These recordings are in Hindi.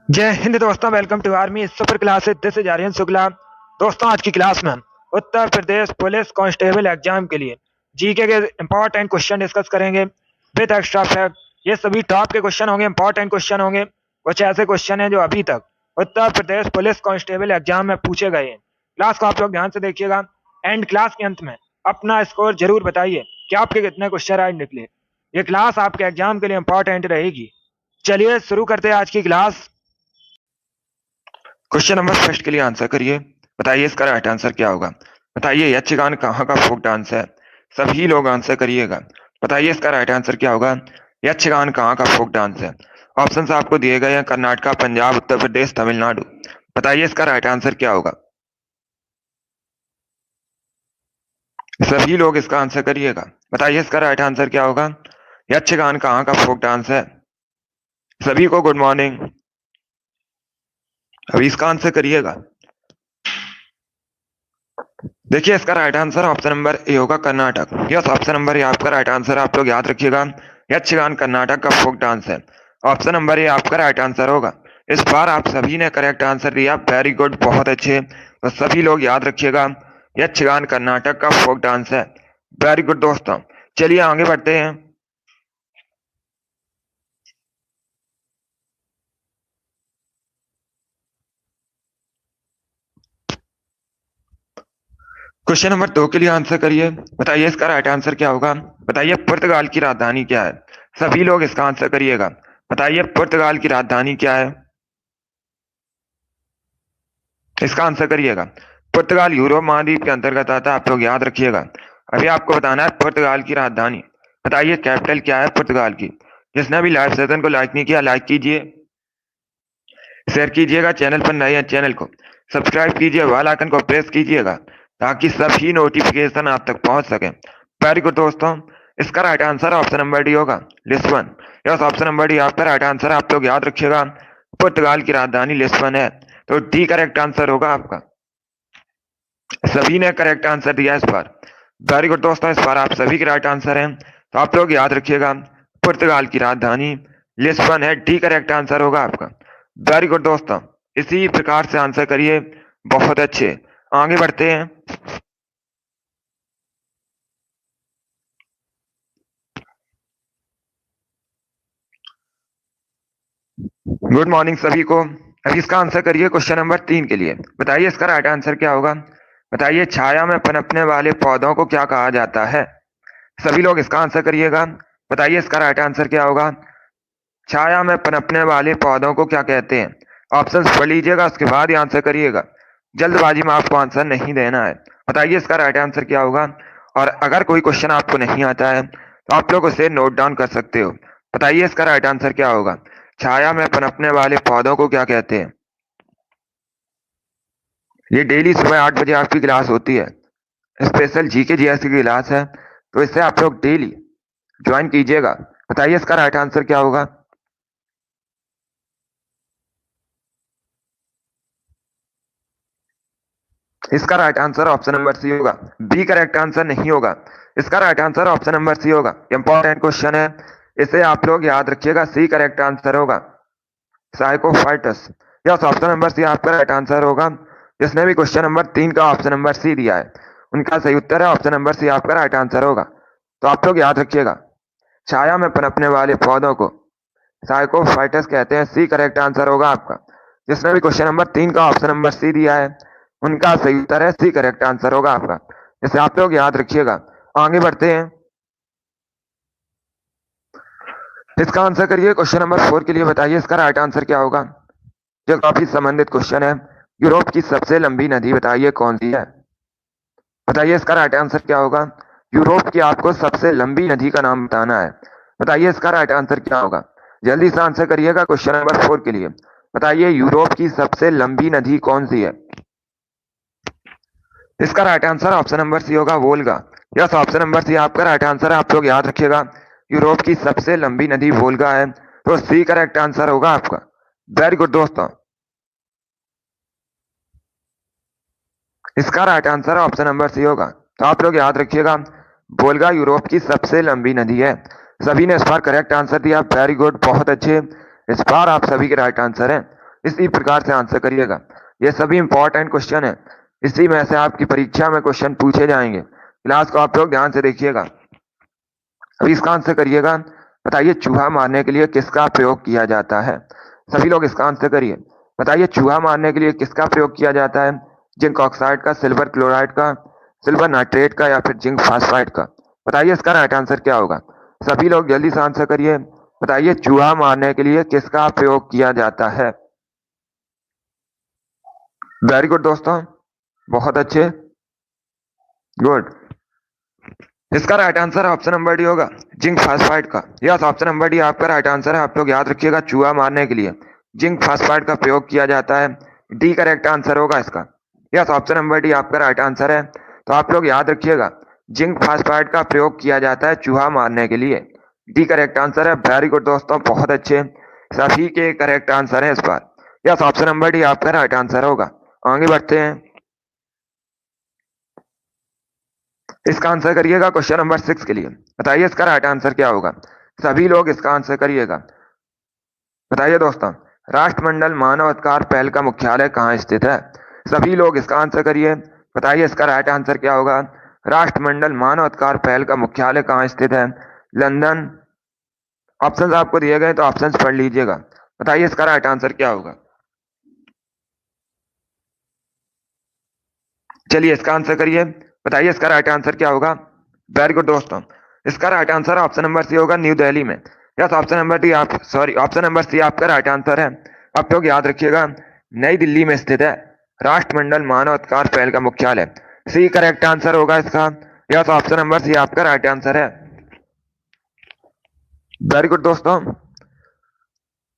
जय हिंद दोस्तों, welcome to army super classes. This is Aryan Shukla. दोस्तों, आज की क्लास में हम Uttar Pradesh police constable exam के लिए जीके के इंपॉर्टेंट क्वेश्चन डिस्कस करेंगे विद एक्स्ट्रा फैक्ट। ये सभी टॉप के क्वेश्चन होंगे, इंपॉर्टेंट क्वेश्चन होंगे। कुछ ऐसे क्वेश्चन हैं जो अभी तक उत्तर प्रदेश पुलिस कांस्टेबल एग्जाम में पूछे गए हैं। क्लास को आप लोग ध्यान से देखिएगा। एंड क्लास के अंत में अपना स्कोर जरूर बताइए कि आपके कितने क्वेश्चन राइट निकले। ये क्लास आपके एग्जाम के लिए इंपॉर्टेंट रहेगी। चलिए शुरू करते हैं आज की क्लास। क्वेश्चन नंबर फर्स्ट के लिए आंसर करिए। बताइए इसका राइट आंसर क्या होगा। बताइए यक्षगान कहाँ का फोक डांस है। सभी लोग आंसर करिएगा। बताइए इसका राइट आंसर क्या होगा। यक्षगान कहाँ का फोक डांस है। ऑप्शंस आपको दिए गए हैं कर्नाटका, पंजाब, उत्तर प्रदेश, तमिलनाडु। बताइए इसका राइट आंसर क्या होगा। सभी लोग इसका आंसर करिएगा। बताइए इसका राइट आंसर क्या होगा। यक्षगान कहाँ का फोक डांस है। सभी को गुड मॉर्निंग। अभी इसका आंसर करिएगा। देखिए इसका right answer option number A होगा, Karnataka. Yes, option number A आपका राइट आंसर। आप लोग याद रखिएगा, यक्षगान कर्नाटक का फोक डांस है। ऑप्शन नंबर ए आपका राइट आंसर होगा। इस बार आप सभी ने करेक्ट आंसर दिया। वेरी गुड, बहुत अच्छे। तो सभी लोग याद रखिएगा, यक्षगान कर्नाटक का फोक डांस है। वेरी गुड दोस्तों, चलिए आगे बढ़ते हैं। क्वेश्चन नंबर 2 के लिए आंसर करिए। बताइए इसका राइट आंसर क्या होगा। बताइए पुर्तगाल की राजधानी क्या है। सभी लोग इसका आंसर करिएगा। बताइए पुर्तगाल की राजधानी क्या है। इसका आंसर करिएगा। पुर्तगाल यूरोप महाद्वीप के अंतर्गत आता है। आप लोग याद रखिएगा। अभी आपको बताना है पुर्तगाल की राजधानी। बताइए कैपिटल क्या है पुर्तगाल की। जिसने भी लाइव सेशन को लाइक नहीं किया, लाइक कीजिए, शेयर कीजिएगा। चैनल पर नए हैं, चैनल को सब्सक्राइब कीजिए, बेल आइकन को प्रेस कीजिएगा ताकि सभी नोटिफिकेशन आप तक पहुंच सके। वेरी गुड दोस्तों, इसका right answer option number D होगा, Lisbon. Yes, option number D आपका राइट आंसर। आप लोग याद रखिएगा, पुर्तगाल की राजधानी लिस्बन है। तो डी करेक्ट आंसर होगा आपका। सभी ने करेक्ट आंसर दिया इस बार। वेरी गुड दोस्तों, इस बार आप सभी के राइट आंसर हैं। तो आप लोग याद रखिएगा, पुर्तगाल की राजधानी लिस्बन है। डी करेक्ट आंसर होगा आपका। वेरी गुड दोस्तों, इसी प्रकार से आंसर करिए। बहुत अच्छे, आगे बढ़ते हैं। गुड मॉर्निंग सभी को। अब इसका आंसर करिए क्वेश्चन नंबर 3 के लिए। बताइए इसका राइट आंसर क्या होगा। बताइए छाया में पनपने वाले पौधों को क्या कहा जाता है। सभी लोग इसका आंसर करिएगा। बताइए इसका राइट आंसर क्या होगा। छाया में पनपने वाले पौधों को क्या कहते हैं। ऑप्शंस पढ़ लीजिएगा, उसके बाद ही आंसर करिएगा। जल्दबाजी में आपको आंसर नहीं देना है। बताइए इसका राइट आंसर क्या होगा। और अगर कोई क्वेश्चन आपको नहीं आता है तो आप लोग उसे नोट डाउन कर सकते हो। बताइए इसका राइट आंसर क्या होगा। छाया में पनपने वाले पौधों को क्या कहते हैं। ये डेली सुबह 8 बजे आपकी क्लास होती है। स्पेशल जीके जीएस की क्लास है, तो इससे आप लोग डेली ज्वाइन कीजिएगा। बताइए इसका राइट आंसर क्या होगा। इसका right answer option number C होगा। बी करेक्ट आंसर नहीं होगा। इसका right answer option number C होगा। इंपॉर्टेंट क्वेश्चन है, इसे आप लोग याद रखिएगा। सी करेक्ट आंसर होगा, साइकोफाइटस। यस, ऑप्शन नंबर सी आपका राइट आंसर होगा। जिसने भी क्वेश्चन नंबर 3 का ऑप्शन नंबर सी दिया है, उनका सही उत्तर है ऑप्शन नंबर सी आपका राइट आंसर होगा। तो आप लोग याद रखिएगा, छाया में पनपने वाले पौधों को साइकोफाइटस कहते हैं। सी करेक्ट आंसर होगा आपका। जिसने भी क्वेश्चन नंबर 3 का ऑप्शन नंबर सी दिया है, उनका सही उत्तर है सी करेक्ट आंसर होगा आपका। इसे आप लोग याद रखिएगा। आगे बढ़ते हैं। इसका आंसर करिए क्वेश्चन नंबर 4 के लिए। बताइए इसका राइट आंसर क्या होगा। जो काफी संबंधित क्वेश्चन है। यूरोप की सबसे लंबी नदी बताइए कौन सी है। बताइए इसका राइट आंसर क्या होगा। यूरोप की आपको सबसे लंबी नदी का नाम बताना है। बताइए इसका राइट आंसर क्या होगा। जल्दी से आंसर करिएगा क्वेश्चन नंबर 4 के लिए। बताइए यूरोप की सबसे लंबी नदी कौन सी है। इसका right answer option number C होगा, Volga. Yes, option number C आपका राइट आंसर है। आप लोग याद रखिएगा, यूरोप की सबसे लंबी नदी वोल्गा है। तो सी करेक्ट आंसर होगा आपका। वेरी गुड दोस्तों, इसका right answer option number C होगा। तो आप लोग याद रखिएगा, वोल्गा यूरोप की सबसे लंबी नदी है। सभी ने इस बार करेक्ट आंसर दिया। वेरी गुड, बहुत अच्छे। इस बार आप सभी के राइट आंसर हैं। इसी प्रकार से आंसर करिएगा। ये सभी इंपॉर्टेंट क्वेश्चन है, इसी में से आपकी परीक्षा में क्वेश्चन पूछे जाएंगे। क्लास को आप लोग ध्यान से देखिएगा। अभी इसका आंसर करिएगा। बताइए चूहा मारने के लिए किसका प्रयोग किया जाता है? सभी लोग इसका आंसर करिए। बताइए चूहा मारने के लिए किसका प्रयोग किया जाता है? जिंक ऑक्साइड का, सिल्वर क्लोराइड का, सिल्वर नाइट्रेट का या फिर जिंक फास्फाइड का? बताइए इसका राइट आंसर क्या होगा? सभी लोग जल्दी से आंसर करिए। बताइए चूहा मारने के लिए किसका प्रयोग किया जाता है? वेरी गुड दोस्तों, बहुत अच्छे, गुड। इसका right answer option number D होगा, जिंक फास्फाइड का। यस, ऑप्शन नंबर डी आपका राइट आंसर है। आप लोग याद रखिएगा, चूहा मारने के लिए जिंक फास्फाइड का प्रयोग किया जाता है। डी करेक्ट आंसर होगा इसका। यस, ऑप्शन नंबर डी आपका राइट आंसर है। तो आप लोग याद रखिएगा, जिंक फास्फाइड का प्रयोग किया जाता है चूहा मारने के लिए। डी करेक्ट आंसर है। वेरी गुड दोस्तों, बहुत अच्छे, सभी के करेक्ट आंसर है इस बार। यस, ऑप्शन नंबर डी आपका राइट आंसर होगा। आगे बढ़ते हैं, इसका आंसर करिएगा क्वेश्चन नंबर 6 के लिए। बताइए इसका राइट आंसर क्या होगा? सभी लोग इसका आंसर करिएगा। बताइए दोस्तों, राष्ट्रमंडल मानव अधिकार पहल का मुख्यालय कहाँ स्थित है? सभी लोग इसका आंसर करिए। बताइए इसका राइट आंसर क्या होगा? राष्ट्रमंडल मानव अधिकार पहल का मुख्यालय कहाँ स्थित है? लंदन। ऑप्शंस आपको दिए गए तो ऑप्शंस पढ़ लीजिएगा। बताइए इसका राइट आंसर क्या होगा? चलिए इसका आंसर करिए। बताइए इसका राइट आंसर क्या होगा? वेरी गुड दोस्तों, इसका right answer option number C होगा, न्यू दिल्ली में। यस, ऑप्शन नंबर डी आप सॉरी ऑप्शन नंबर सी आपका राइट आंसर है। आप लोग याद रखिएगा, नई दिल्ली में स्थित है राष्ट्रमंडल मानव अधिकार पहल का मुख्यालय। सी करेक्ट आंसर होगा इसका। यस, ऑप्शन नंबर सी आपका राइट आंसर है। वेरी गुड दोस्तों,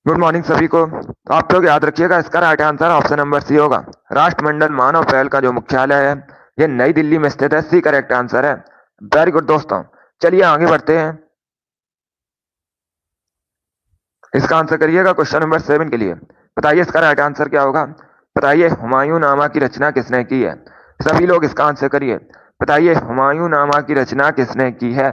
गुड मॉर्निंग सभी को। तो आप लोग याद रखिएगा, इसका right answer option number C होगा। राष्ट्रमंडल मानव पहल का जो मुख्यालय है ये नई दिल्ली में स्थित है। सी करेक्ट आंसर है। वेरी गुड दोस्तों, चलिए आगे बढ़ते हैं। इसका आंसर करिएगा क्वेश्चन नंबर 7 के लिए। बताइए इसका राइट आंसर क्या होगा? बताइए हुमायूं नामा की रचना किसने की है? सभी लोग इसका आंसर करिए। बताइए हुमायूं नामा की रचना किसने की है?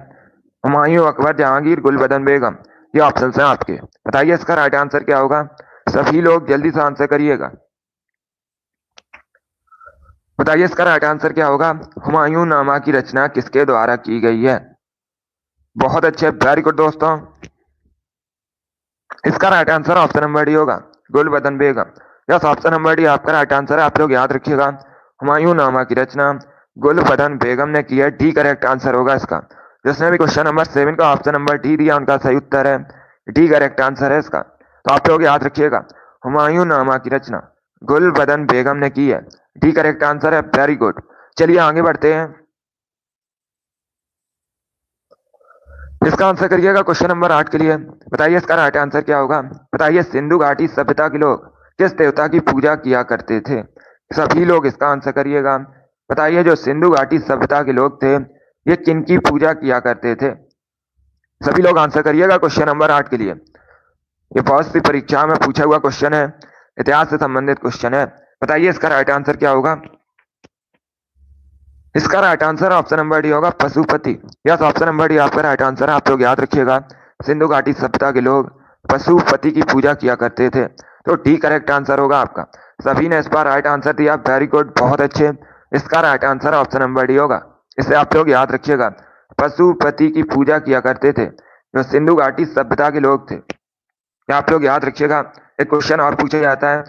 हुमायूं, अकबर, जहांगीर, गुलबदन बेगम। ये ऑप्शन है आपके। बताइए इसका राइट आंसर क्या होगा? सभी लोग जल्दी से आंसर करिएगा। बताइए इसका राइट आंसर क्या होगा? हुमायूं नामा की रचना किसके द्वारा की गई है? बहुत अच्छे, वेरी गुड दोस्तों, इसका right answer option number D होगा, गुलबदन बेगम। यस, ऑप्शन नंबर डी आपका राइट आंसर है। आप लोग याद रखिएगा, हुमायूं नामा की रचना गुलबदन बेगम ने की है। डी करेक्ट आंसर होगा इसका। जिसने भी क्वेश्चन नंबर 7 का ऑप्शन नंबर डी दिया उनका सही उत्तर है। डी करेक्ट आंसर है इसका। तो आप लोग याद रखिएगा, हुमायूं नामा की रचना गुलबदन बेगम ने की है। डी करेक्ट आंसर है। वेरी गुड, चलिए आगे बढ़ते हैं। इसका आंसर करिएगा क्वेश्चन नंबर 8 के लिए। बताइए इसका राइट आंसर क्या होगा? बताइए सिंधु घाटी सभ्यता के लोग किस देवता की पूजा किया करते थे? सभी लोग इसका आंसर करिएगा। बताइए जो सिंधु घाटी सभ्यता के लोग थे ये किनकी पूजा किया करते थे? सभी लोग आंसर करिएगा क्वेश्चन नंबर 8 के लिए। ये बहुत सी परीक्षा में पूछा हुआ क्वेश्चन है, इतिहास से संबंधित क्वेश्चन है। बताइए इसका राइट आंसर क्या होगा? इसका right answer option number D होगा, Pashupati. Yes, option number D आपका राइट आंसर है। आप लोग याद रखिएगा, सिंधु घाटी सभ्यता के लोग पशुपति की पूजा किया करते थे। तो डी करेक्ट आंसर होगा आपका। सभी ने इस बार राइट आंसर दिया, वेरी गुड, बहुत अच्छे। इसका right answer option number D होगा। इसे आप लोग याद रखिएगा, पशुपति की पूजा किया करते थे जो सिंधु घाटी सभ्यता के लोग थे। आप लोग याद रखिएगा, एक क्वेश्चन और पूछा जाता है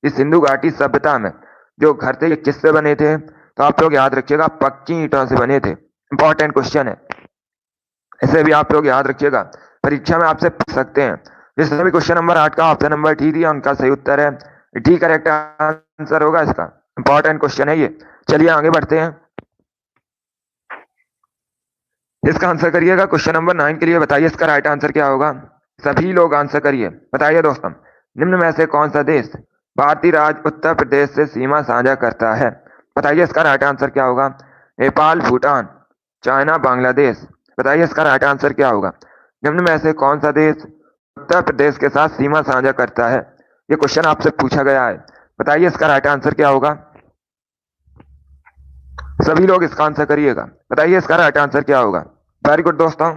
कि सिंधु घाटी सभ्यता में जो घर थे ये किससे बने थे? तो आप लोग याद रखिएगा, पक्की ईंटों से बने थे। इंपॉर्टेंट क्वेश्चन है, इसे भी आप लोग याद रखिएगा, परीक्षा में आपसे पूछ सकते हैं। जिसने भी क्वेश्चन नंबर 8 का ऑप्शन नंबर डी दिया उनका सही उत्तर है। डी करेक्ट आंसर होगा इसका। इंपॉर्टेंट क्वेश्चन है ये। चलिए आगे बढ़ते हैं। इसका आंसर करिएगा क्वेश्चन नंबर 9 के लिए। बताइए इसका राइट आंसर क्या होगा? सभी लोग आंसर करिए। बताइए दोस्तों, निम्न में से कौन सा देश भारतीय राज्य उत्तर प्रदेश से सीमा साझा करता है? बताइए इसका राइट आंसर क्या होगा? नेपाल, भूटान, चाइना, बांग्लादेश। बताइए इसका राइट आंसर क्या होगा? निम्न में से कौन सा देश उत्तर प्रदेश के साथ सीमा साझा करता है? ये क्वेश्चन आपसे पूछा गया है। बताइए इसका राइट आंसर क्या होगा? सभी लोग इसका आंसर करिएगा। बताइए इसका राइट आंसर क्या होगा? वेरी गुड दोस्तों,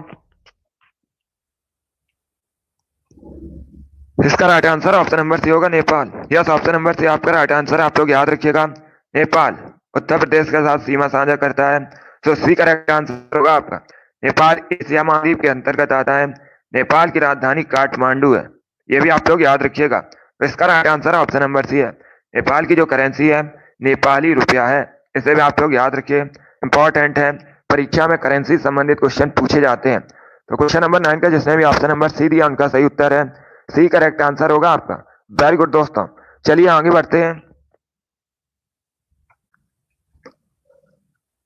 इसका right answer option number C होगा, Nepal. Yes, option number C आपका राइट आंसर, आप लोग याद रखिएगा। नेपाल उत्तर प्रदेश के साथ सीमा साझा करता है, तो सी करेक्ट आंसर होगा आपका। नेपाल एशिया महाद्वीप के अंतर्गत आता है। नेपाल की राजधानी काठमांडू है, ये भी आप लोग याद रखिएगा। तो इसका right answer option number C है। नेपाल की जो करेंसी है नेपाली रुपया है, इसे भी आप लोग याद रखिए, इंपॉर्टेंट है। परीक्षा में करेंसी संबंधित क्वेश्चन पूछे जाते हैं। तो क्वेश्चन नंबर 9 का जिसने भी ऑप्शन नंबर सी दिया उनका सही उत्तर है, सी करेक्ट आंसर होगा आपका। वेरी गुड दोस्तों, चलिए आगे बढ़ते हैं।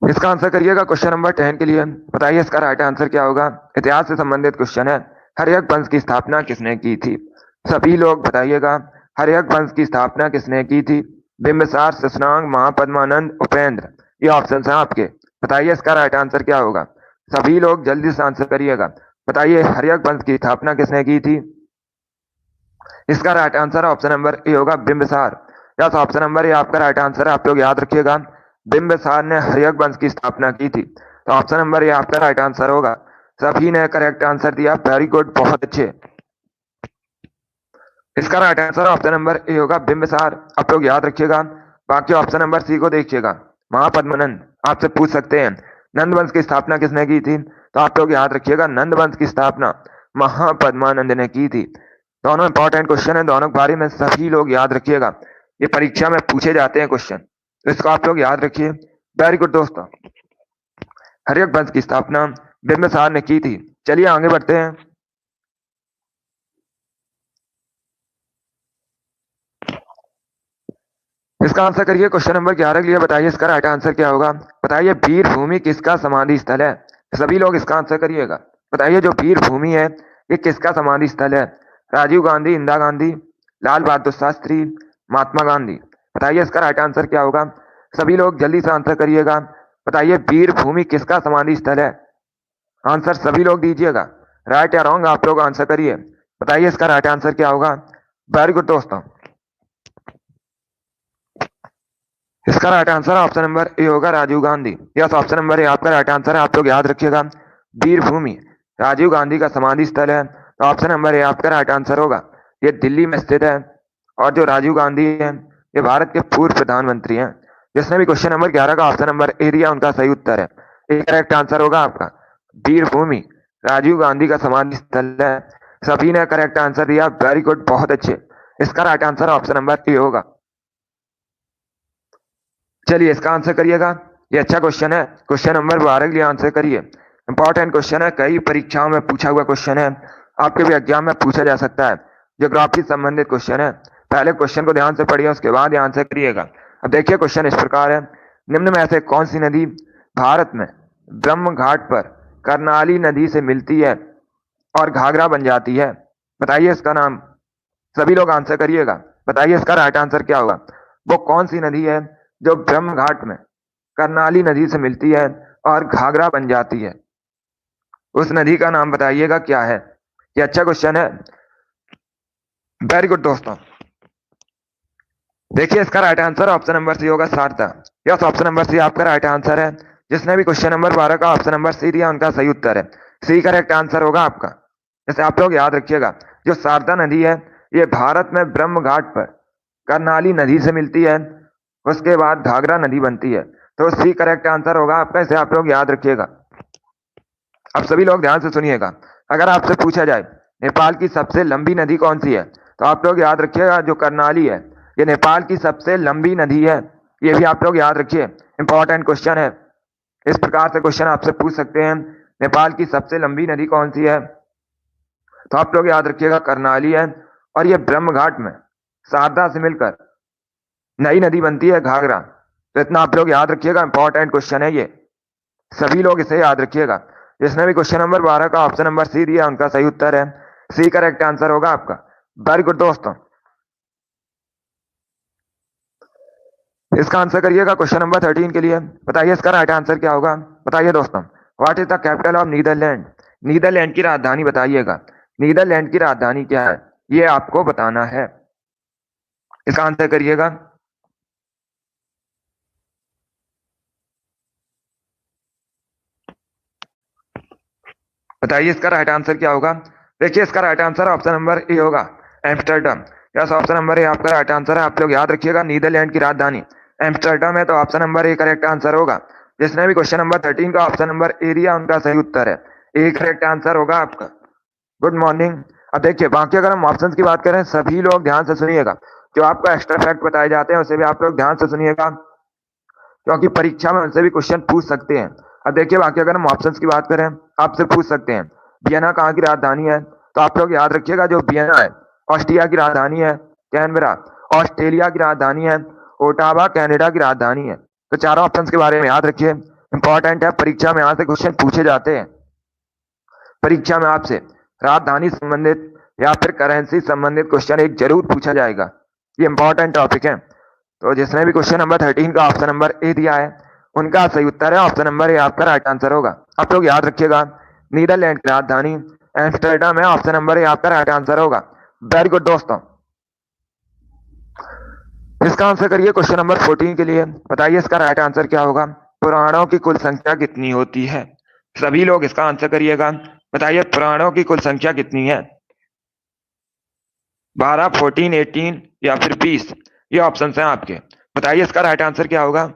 इसका आंसर करिएगा क्वेश्चन नंबर 10 के लिए। बताइए इसका राइट आंसर क्या होगा। इतिहास से संबंधित क्वेश्चन है। हर्यक वंश की स्थापना किसने की थी? सभी लोग बताइएगा, हर्यक वंश की स्थापना किसने की थी? बिंबिसार, शशांक, महापद्मानंद, उपेंद्र, ये ऑप्शन है आपके। बताइए इसका राइट आंसर क्या होगा। सभी लोग जल्दी से आंसर करिएगा। बताइए हर्यक वंश की स्थापना किसने की थी? इसका right answer option number A होगा, Bimbisara. Yes, option number A आपका राइट आंसर है, आप लोग याद रखिएगा। बिंबिसार ने हर्यक वंश की स्थापना की थी, तो ऑप्शन नंबर ए आपका राइट आंसर होगा। सभी ने करेक्ट आंसर दिया, वेरी गुड, बहुत अच्छे। इसका right answer option number A होगा, बिंबिसार, आप लोग याद रखिएगा। बाकी ऑप्शन नंबर सी को देखिएगा, महापद्मानंद। आपसे पूछ सकते हैं नंद वंश की स्थापना किसने की थी, तो आप लोग याद रखिएगा नंद वंश की स्थापना महापद्मानंद ने की थी। दोनों इंपॉर्टेंट क्वेश्चन है, दोनों के बारे में सभी लोग याद रखिएगा, ये परीक्षा में पूछे जाते हैं क्वेश्चन, तो इसको आप लोग याद रखिए। वेरी गुड दोस्तों, हर्यक वंश की स्थापना बिंबिसार ने की थी। चलिए आगे बढ़ते हैं। इसका आंसर करिए क्वेश्चन नंबर 11 के लिए। बताइए इसका राइट आंसर क्या होगा। बताइए वीर भूमि किसका समाधि स्थल है? सभी लोग इसका आंसर करिएगा। बताइए जो वीर भूमि है ये किसका समाधि स्थल है? राजीव गांधी, इंदिरा गांधी, लाल बहादुर शास्त्री, महात्मा गांधी। बताइए इसका राइट आंसर क्या होगा। सभी लोग जल्दी से आंसर करिएगा। बताइए वीर भूमि किसका समाधि स्थल है? आंसर सभी लोग दीजिएगा, राइट या रॉन्ग आप लोग आंसर करिए। बताइए इसका राइट आंसर क्या होगा। वेरी गुड दोस्तों, इसका right answer option number A होगा, Rajiv Gandhi. Yes, option number A आपका राइट आंसर है, आप लोग याद रखिएगा। वीर भूमि राजीव गांधी का समाधि स्थल है, तो ऑप्शन नंबर ए आपका राइट आंसर होगा। ये दिल्ली में स्थित है, और जो राजीव गांधी है ये भारत के पूर्व प्रधानमंत्री हैं। जिसने भी क्वेश्चन नंबर 11 का ऑप्शन नंबर ए दिया उनका सही उत्तर है, ए करेक्ट आंसर होगा आपका। वीर भूमि राजीव गांधी का समाधि स्थल है। सभी ने करेक्ट आंसर दिया, वेरी गुड, बहुत अच्छे। इसका right answer option number A होगा। चलिए इसका आंसर करिएगा, ये अच्छा क्वेश्चन है। क्वेश्चन नंबर 12 के लिए आंसर करिए। इंपॉर्टेंट क्वेश्चन है, कई परीक्षाओं में पूछा हुआ क्वेश्चन है, आपके भी एग्जाम में पूछा जा सकता है। ज्योग्राफी संबंधित क्वेश्चन है। पहले क्वेश्चन को ध्यान से पढ़िए, उसके बाद आंसर करिएगा। अब देखिए क्वेश्चन इस प्रकार है, निम्न में से कौन सी नदी भारत में ब्रह्म घाट पर करनाली नदी से मिलती है और घाघरा बन जाती है? बताइए इसका नाम, सभी लोग आंसर करिएगा। बताइए इसका राइट आंसर क्या होगा। वो कौन सी नदी है जो ब्रह्म घाट में करनाली नदी से मिलती है और घाघरा बन जाती है? उस नदी का नाम बताइएगा क्या है। ये अच्छा क्वेश्चन है, वेरी गुड दोस्तों। देखिए इसका right answer option number C होगा, Sharada. Yes, option number C आपका राइट आंसर है। जिसने भी क्वेश्चन नंबर 12 का ऑप्शन नंबर सी दिया उनका सही उत्तर है, सी करेक्ट आंसर होगा आपका। जैसे आप लोग याद रखिएगा, जो शारदा नदी है ये भारत में ब्रह्म घाट पर करनाली नदी से मिलती है, उसके बाद घाघरा नदी बनती है, तो सी करेक्ट आंसर होगा आपका। इसे आप लोग याद रखिएगा। अब सभी लोग ध्यान से सुनिएगा, अगर आपसे पूछा जाए नेपाल की सबसे लंबी नदी कौन सी है, तो आप लोग याद रखिएगा जो करनाली है ये नेपाल की सबसे लंबी नदी है, ये भी आप लोग याद रखिए, इंपॉर्टेंट क्वेश्चन है। इस प्रकार से क्वेश्चन आपसे पूछ सकते हैं, नेपाल की सबसे लंबी नदी कौन सी है, तो आप लोग याद रखिएगा करनाली है। और ये ब्रह्म घाट में शारदा से मिलकर नई नदी बनती है घाघरा, तो इतना आप लोग याद रखिएगा, इंपॉर्टेंट क्वेश्चन है ये, सभी लोग इसे याद रखिएगा। जिसने भी क्वेश्चन नंबर 12 का ऑप्शन नंबर सी दिया उनका सही उत्तर है, सी करेक्ट आंसर होगा आपका। वेरी गुड दोस्तों, इसका आंसर करिएगा क्वेश्चन नंबर 13 के लिए। बताइए इसका राइट आंसर क्या होगा। बताइए दोस्तों, what is the capital of Netherland? Netherland की राजधानी बताइएगा। नीदरलैंड की राजधानी क्या है ये आपको बताना है, इसका आंसर करिएगा। बताइए इसका राइट आंसर क्या होगा। देखिए इसका right answer option number A होगा, Amsterdam. Yes, option number A आपका राइट आंसर है। आप लोग याद रखिएगा, नीदरलैंड की राजधानी एम्स्टर्डम है, तो option number A correct answer होगा। जिसने भी क्वेश्चन नंबर 13 का ऑप्शन नंबर ए दिया उनका सही उत्तर है, ए करेक्ट आंसर होगा आपका। Good morning. अब देखिए बाकी अगर हम ऑप्शंस की बात करें, सभी लोग ध्यान से सुनिएगा, जो आपको एक्स्ट्रा फैक्ट बताए जाते हैं उसे भी आप लोग ध्यान से सुनिएगा, क्योंकि परीक्षा में उनसे भी क्वेश्चन पूछ सकते हैं। अब देखिए बाकी अगर हम ऑप्शंस की बात करें, आपसे पूछ सकते हैं वियना कहाँ की राजधानी है, तो आप लोग याद रखिएगा जो वियना है ऑस्ट्रिया की राजधानी है, कैनबरा ऑस्ट्रेलिया की राजधानी है, ओटावा कनाडा की राजधानी है। तो चारों ऑप्शंस के बारे में याद रखिए, इंपॉर्टेंट है, परीक्षा में यहाँ से क्वेश्चन पूछे जाते हैं। परीक्षा में आपसे राजधानी संबंधित या फिर करेंसी संबंधित क्वेश्चन एक जरूर पूछा जाएगा, ये इंपॉर्टेंट टॉपिक है। तो जिसने भी क्वेश्चन नंबर 13 का ऑप्शन नंबर ए दिया है उनका सही उत्तर है ऑप्शन नंबर ए आपका राइट आंसर होगा। आप लोग याद रखिएगा, नीदरलैंड की राजधानी एम्स्टर्डम है, ऑप्शन नंबर ए आपका राइट आंसर होगा। वेरी गुड दोस्तों, इसका आंसर करिए क्वेश्चन नंबर 14 के लिए। बताइए इसका राइट आंसर क्या होगा। पुराणों की कुल संख्या कितनी होती है? सभी लोग इसका आंसर करिएगा। बताइए पुराणों की कुल संख्या कितनी है? 12, 14, 18 या फिर 20? ये ऑप्शन हैं आपके। बताइए इसका राइट आंसर क्या होगा।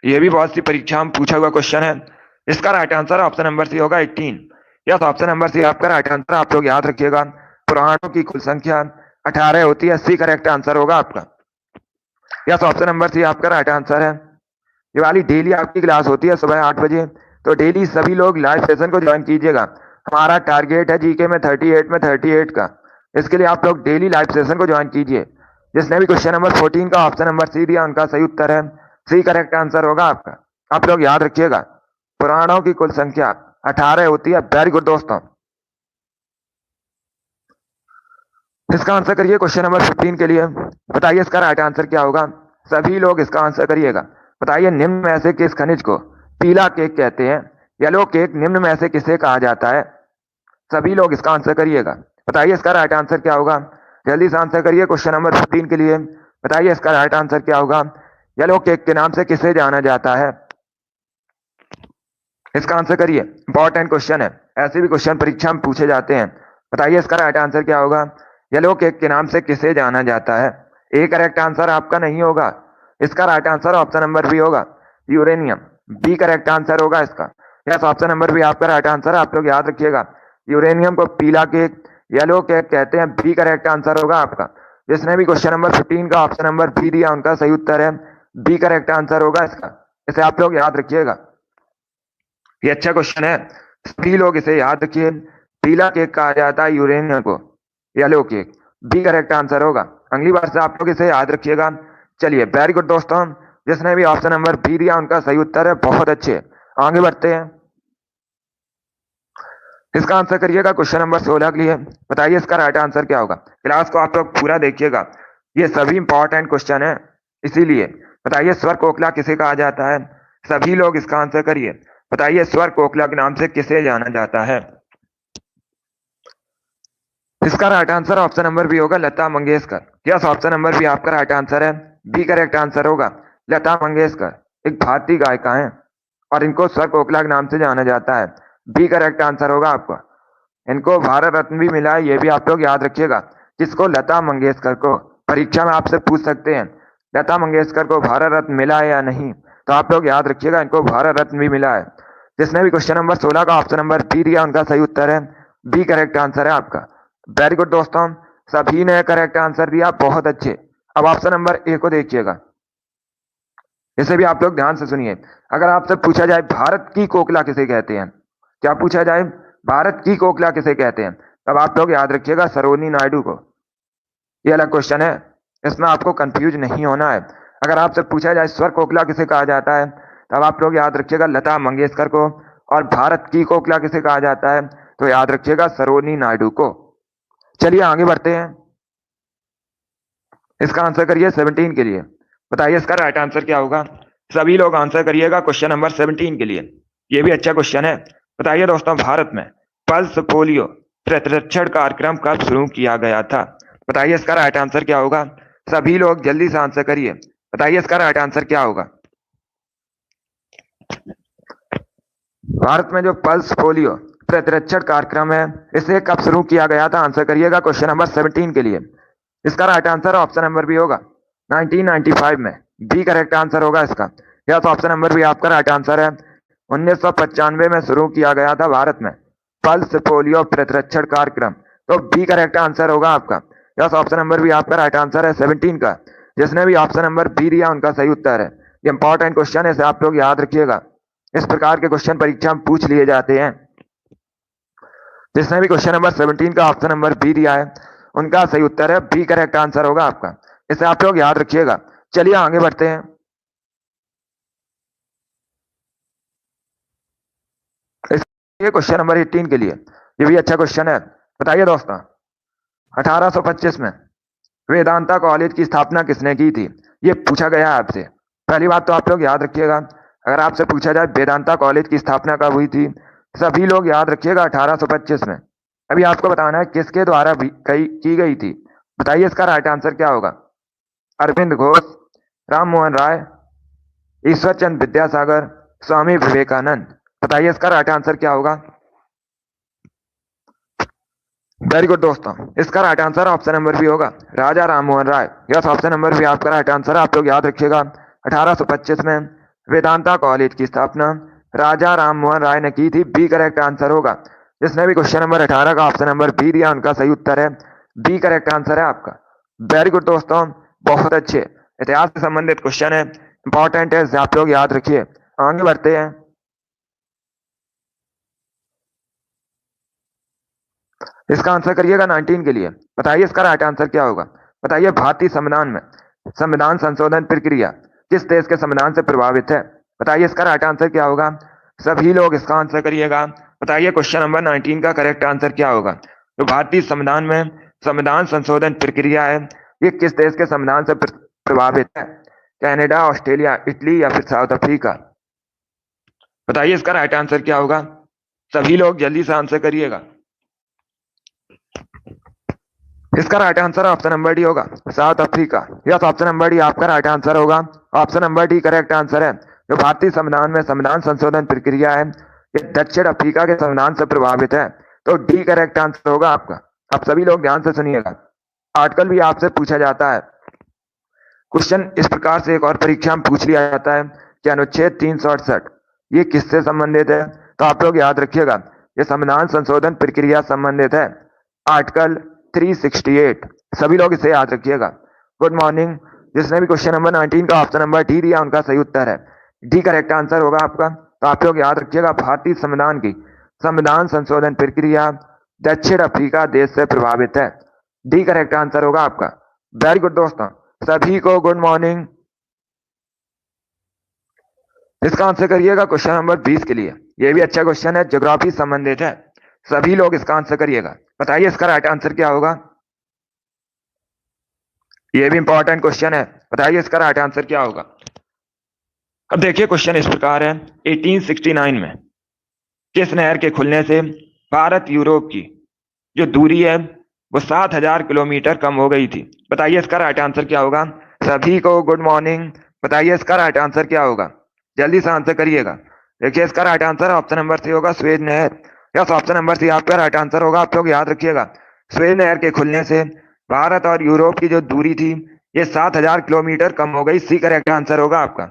ये भी बहुत सी परीक्षा में पूछा हुआ क्वेश्चन है। इसका right answer option number C होगा 18। यस, ऑप्शन नंबर सी आपका राइट आंसर। आप लोग याद रखिएगा, पुराणों की कुल संख्या 18 होती है, सी करेक्ट आंसर होगा आपका। यस, ऑप्शन नंबर सी आपका राइट आंसर है। ये वाली डेली आपकी क्लास होती है सुबह 8 बजे, तो डेली सभी लोग लाइव सेशन को ज्वाइन कीजिएगा। हमारा टारगेट है जीके में 38 का, इसके लिए आप लोग डेली लाइव सेशन को ज्वाइन कीजिए। जिसने भी क्वेश्चन नंबर 14 का ऑप्शन नंबर सी दिया उनका सही उत्तर है, सी करेक्ट आंसर होगा आपका। आप लोग याद रखिएगा, पुराणों की कुल संख्या 18 होती है। वेरी गुड दोस्तों, इसका आंसर करिए क्वेश्चन नंबर 15 के लिए। बताइए इसका राइट आंसर क्या होगा। सभी लोग इसका आंसर करिएगा। बताइए निम्न में से किस खनिज को पीला केक कहते हैं? येलो केक निम्न में से किसे कहा जाता है? सभी लोग इसका आंसर करिएगा। बताइए इसका राइट आंसर क्या होगा। जल्दी से आंसर करिए क्वेश्चन नंबर 15 के लिए। बताइए इसका राइट आंसर क्या होगा। येलो केक के नाम से किसे जाना जाता है? इसका आंसर करिए, इंपॉर्टेंट क्वेश्चन है, ऐसे भी क्वेश्चन परीक्षा में पूछे जाते हैं। बताइए इसका राइट आंसर क्या होगा। येलो केक के नाम से किसे जाना जाता है? ए करेक्ट आंसर आपका नहीं होगा, इसका right answer option number B होगा, यूरेनियम। बी करेक्ट आंसर होगा इसका। यस, ऑप्शन नंबर बी आपका राइट आंसर। आप लोग याद रखिएगा, यूरेनियम को पीला केक, येलो केक कहते हैं। बी करेक्ट आंसर होगा आपका। जिसने भी क्वेश्चन नंबर 15 का ऑप्शन नंबर बी दिया उनका सही उत्तर है, बी करेक्ट आंसर होगा इसका। इसे आप लोग याद रखिएगा, ये अच्छा क्वेश्चन है, सभी लोग इसे याद रखिए। पीला केक कहा जाता है यूरेनियम को, yellow cake. B correct answer होगा। अगली बार से आप लोग इसे याद रखिएगा। चलिए वेरी गुड दोस्तों, जिसने भी ऑप्शन नंबर बी दिया उनका सही उत्तर है, बहुत अच्छे। आगे बढ़ते हैं, इसका आंसर करिएगा क्वेश्चन नंबर 16 के लिए। बताइए इसका राइट आंसर क्या होगा। क्लास को आप लोग पूरा देखिएगा, ये सभी इंपॉर्टेंट क्वेश्चन है, इसीलिए। बताइए स्वर कोकिला किसे कहा जाता है? सभी लोग इसका आंसर करिए। बताइए स्वर कोकिला के नाम से किसे जाना जाता है? इसका right answer option number B होगा, Lata Mangeshkar. Yes, option number B आपका राइट आंसर है, बी करेक्ट आंसर होगा। लता मंगेशकर एक भारतीय गायिका है और इनको स्वर कोकिला के नाम से जाना जाता है। बी करेक्ट आंसर होगा आपका। इनको भारत रत्न भी मिला है, ये भी आप लोग याद रखिएगा। किसको? लता मंगेशकर को। परीक्षा में आपसे पूछ सकते हैं लता मंगेशकर को भारत रत्न मिला है या नहीं, तो आप लोग याद रखिएगा इनको भारत रत्न भी मिला है। जिसने भी क्वेश्चन नंबर 16 का ऑप्शन नंबर बी दिया उनका सही उत्तर है, बी करेक्ट आंसर है आपका। वेरी गुड दोस्तों, सभी ने करेक्ट आंसर दिया, बहुत अच्छे। अब ऑप्शन नंबर ए को देखिएगा, इसे भी आप लोग ध्यान से सुनिए। अगर आपसे पूछा जाए भारत की कोकिला किसे कहते हैं, क्या पूछा जाए भारत की कोकिला किसे कहते हैं, तब आप लोग याद रखिएगा सरोजिनी नायडू को। ये अलग क्वेश्चन है, इसमें आपको कंफ्यूज नहीं होना है। अगर आपसे पूछा जाए स्वर कोकिला किसे कहा जाता है, तब आप लोग याद रखिएगा लता मंगेशकर को। और भारत की कोकिला किसे कहा जाता है, तो याद रखिएगा सरोजिनी नायडू को। चलिए आगे बढ़ते हैं, इसका आंसर करिए 17 के लिए। बताइए इसका राइट आंसर क्या होगा। सभी लोग आंसर करिएगा क्वेश्चन नंबर 17 के लिए, ये भी अच्छा क्वेश्चन है। बताइए दोस्तों, भारत में पल्स पोलियो प्रतिरक्षण कार्यक्रम कब शुरू किया गया था? बताइए इसका राइट आंसर क्या होगा। सभी लोग जल्दी से आंसर करिए। बताइए इसका राइट आंसर क्या होगा। भारत में जो पल्स पोलियो प्रतिरक्षण कार्यक्रम है, इसे कब शुरू किया गया था? आंसर करिएगा क्वेश्चन नंबर 17 के लिए। इसका right answer option number B होगा 1995 में। बी करेक्ट आंसर होगा इसका। यस, ऑप्शन नंबर बी आपका राइट आंसर है। 1995 में शुरू किया गया था भारत में पल्स पोलियो प्रतिरक्षण कार्यक्रम। तो बी करेक्ट आंसर होगा आपका। यस, ऑप्शन नंबर बी आपका राइट आंसर है 17 का। जिसने भी ऑप्शन नंबर बी दिया उनका सही उत्तर है। ये इंपॉर्टेंट क्वेश्चन है, इसे आप लोग याद रखिएगा। इस प्रकार के क्वेश्चन परीक्षा में पूछ लिए जाते हैं। जिसने भी क्वेश्चन नंबर 17 का ऑप्शन नंबर बी दिया है उनका सही उत्तर है बी करेक्ट आंसर होगा आपका। इसे आप लोग याद रखिएगा। चलिए आगे बढ़ते हैं। ये क्वेश्चन नंबर 18 के लिए, ये भी अच्छा क्वेश्चन है। बताइए दोस्तों, 1825 में वेदांता कॉलेज की स्थापना किसने की थी? ये पूछा गया है आपसे। पहली बात तो आप लोग याद रखिएगा, अगर आपसे पूछा जाए वेदांता कॉलेज की स्थापना कब हुई थी, सभी लोग याद रखिएगा 1825 में। अभी आपको बताना है किसके द्वारा की गई थी। बताइए इसका राइट आंसर क्या होगा? अरविंद घोष, राम मोहन राय, ईश्वर चंद विद्यासागर, स्वामी विवेकानंद। बताइए इसका राइट आंसर क्या होगा? वेरी गुड दोस्तों, इसका right answer option number B होगा Raja Ram Mohan Roy. Yes, option number B आपका राइट आंसर है। आप लोग याद रखिएगा 1825 में वेदांता कॉलेज की स्थापना राजा राम मोहन राय ने की थी। बी करेक्ट आंसर होगा। जिसने भी क्वेश्चन नंबर 18 का ऑप्शन नंबर बी दिया उनका सही उत्तर है बी करेक्ट आंसर है आपका। वेरी गुड दोस्तों, बहुत अच्छे। इतिहास से संबंधित क्वेश्चन है, इंपॉर्टेंट है, आप लोग याद रखिए। आगे बढ़ते हैं। इसका आंसर करिएगा 19 के लिए। बताइए इसका राइट आंसर क्या होगा? बताइए भारतीय संविधान में संविधान संशोधन प्रक्रिया किस देश के संविधान से प्रभावित है? बताइए इसका राइट आंसर क्या होगा? सभी लोग इसका आंसर करिएगा। बताइए क्वेश्चन नंबर 19 का करेक्ट आंसर क्या होगा? जो भारतीय संविधान में संविधान संशोधन प्रक्रिया है, ये किस देश के संविधान से प्रभावित है? कनाडा, ऑस्ट्रेलिया, इटली या फिर साउथ अफ्रीका? बताइए इसका राइट आंसर क्या होगा? सभी लोग जल्दी से आंसर करिएगा। इसका right answer option number D होगा South Africa. Yes, option number D आपका राइट आंसर होगा। Option number D correct answer है। जो भारतीय संविधान में संविधान संशोधन प्रक्रिया है, ये दक्षिण अफ्रीका के संविधान से प्रभावित है। तो डी करेक्ट आंसर होगा आपका। आप सभी लोग ध्यान से सुनिएगा, आर्टिकल भी आपसे पूछा जाता है। क्वेश्चन इस प्रकार से एक और परीक्षा में पूछ लिया जाता है कि अनुच्छेद 368 ये किससे संबंधित है? तो आप लोग याद रखिएगा, ये संविधान संशोधन प्रक्रिया संबंधित है। आर्टिकल 368, सभी लोग इसे याद रखिएगा। Good morning. जिसने भी क्वेश्चन नंबर 19 का ऑप्शन नंबर डी दिया उनका सही उत्तर है डी करेक्ट आंसर होगा आपका। तो आप लोग याद रखिएगा, भारतीय संविधान की संविधान संशोधन प्रक्रिया दक्षिण अफ्रीका देश से प्रभावित है। डी करेक्ट आंसर होगा आपका। वेरी गुड दोस्तों, सभी को गुड मॉर्निंग। इसका आंसर करिएगा क्वेश्चन नंबर 20 के लिए। यह भी अच्छा क्वेश्चन है, ज्योग्राफी संबंधित है। सभी लोग इसका आंसर करिएगा। बताइए इसका राइट आंसर क्या होगा? यह भी इंपॉर्टेंट क्वेश्चन है, बताइए इसका राइट आंसर क्या होगा? अब देखिए क्वेश्चन इस प्रकार है, 1869 में किस नहर के खुलने से भारत यूरोप की जो दूरी है वो 7000 किलोमीटर कम हो गई थी? बताइए इसका राइट आंसर क्या होगा? सभी को गुड मॉर्निंग। बताइए इसका राइट आंसर क्या होगा? जल्दी से आंसर करिएगा। देखिए इसका right answer option number C होगा स्वेज नहर। यस, ऑप्शन नंबर सी आपका राइट आंसर होगा। आप लोग याद रखिएगा, स्वेज नहर के खुलने से भारत और यूरोप की जो दूरी थी ये 7000 किलोमीटर कम हो गई। सी करेक्ट आंसर होगा आपका।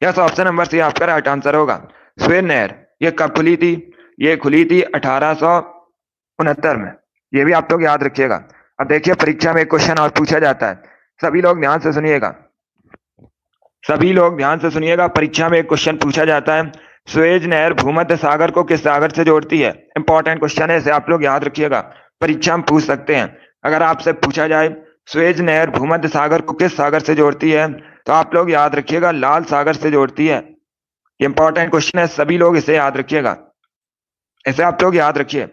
यस, ऑप्शन नंबर सी आपका राइट आंसर होगा। स्वेज नहर ये कब खुली थी? ये खुली थी 1869 में। ये भी आप लोग याद रखिएगा। अब देखिए परीक्षा में एक क्वेश्चन और पूछा जाता है, सभी लोग ध्यान से सुनिएगा। सभी लोग ध्यान से सुनिएगा, परीक्षा में एक क्वेश्चन पूछा जाता है, स्वेज नहर भूमध्य सागर को किस सागर से जोड़ती है? इंपॉर्टेंट क्वेश्चन है, इसे आप लोग याद रखिएगा, परीक्षा में पूछ सकते हैं। अगर आपसे पूछा जाए स्वेज नहर भूमध्य सागर को किस सागर से जोड़ती है, तो आप लोग याद रखिएगा लाल सागर से जोड़ती है। इंपॉर्टेंट क्वेश्चन है, सभी लोग इसे याद रखिएगा। इसे आप लोग याद रखिए।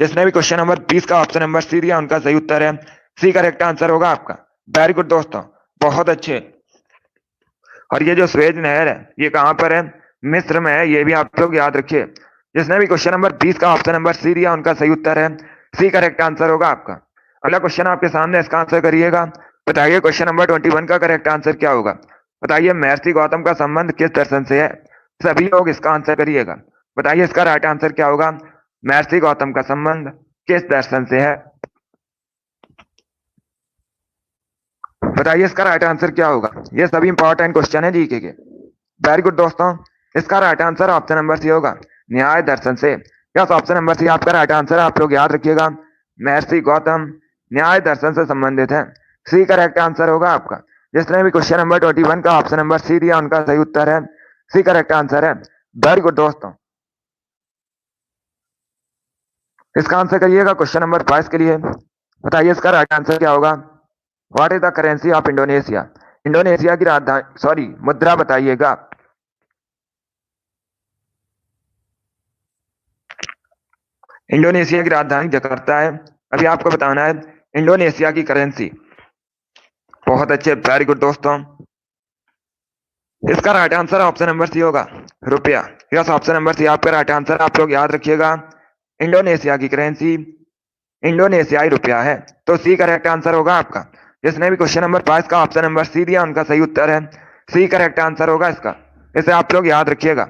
जिसने भी क्वेश्चन नंबर 20 का ऑप्शन नंबर सी दिया उनका सही उत्तर है सी करेक्ट आंसर होगा आपका। वेरी गुड दोस्तों, बहुत अच्छे। और ये जो स्वेज नहर है ये कहां पर है? मिस्र में है। ये भी आप लोग याद रखिए। जिसने भी क्वेश्चन नंबर 20 का ऑप्शन नंबर सी दिया उनका सही उत्तर है सी करेक्ट आंसर होगा आपका। अगला क्वेश्चन आपके सामने, इसका आंसर करिएगा। बताइए क्वेश्चन नंबर 21 का करेक्ट आंसर क्या होगा? बताइए महर्षि गौतम का संबंध किस दर्शन से है? सभी लोग इसका आंसर करिएगा। बताइए इसका राइट आंसर क्या होगा। महर्षि गौतम का संबंध किस दर्शन से है? बताइए इसका राइट आंसर क्या होगा। ये सभी इंपॉर्टेंट क्वेश्चन है जीके के। वेरी गुड दोस्तों, इसका right answer option number C होगा, न्याय दर्शन से। यस, ऑप्शन नंबर सी आपका राइट आंसर है। आप लोग याद रखिएगा, महर्षि गौतम न्याय दर्शन से संबंधित है। सी करेक्ट आंसर होगा आपका। जिसने भी क्वेश्चन नंबर 21 का ऑप्शन नंबर सी दिया उनका सही उत्तर है, सी करेक्ट आंसर है। वेरी गुड दोस्तों, इसका आंसर करिएगा क्वेश्चन नंबर 22 के लिए। बताइए इसका राइट आंसर क्या होगा। What is the currency of Indonesia? Indonesia की राजधानी, सॉरी, मुद्रा बताइएगा। इंडोनेशिया की राजधानी जकार्ता है। अभी आपको बताना है इंडोनेशिया की करेंसी। बहुत अच्छे, वेरी गुड दोस्तों, इसका right answer option number C होगा, रुपया। यस, ऑप्शन नंबर सी आपका राइट आंसर। आप लोग याद रखिएगा, इंडोनेशिया की करेंसी इंडोनेशियाई रुपया है। तो सी करेक्ट आंसर होगा आपका। जिसने भी क्वेश्चन नंबर 5 का ऑप्शन नंबर सी दिया उनका सही उत्तर है, सी करेक्ट आंसर होगा इसका। इसे आप लोग याद रखिएगा।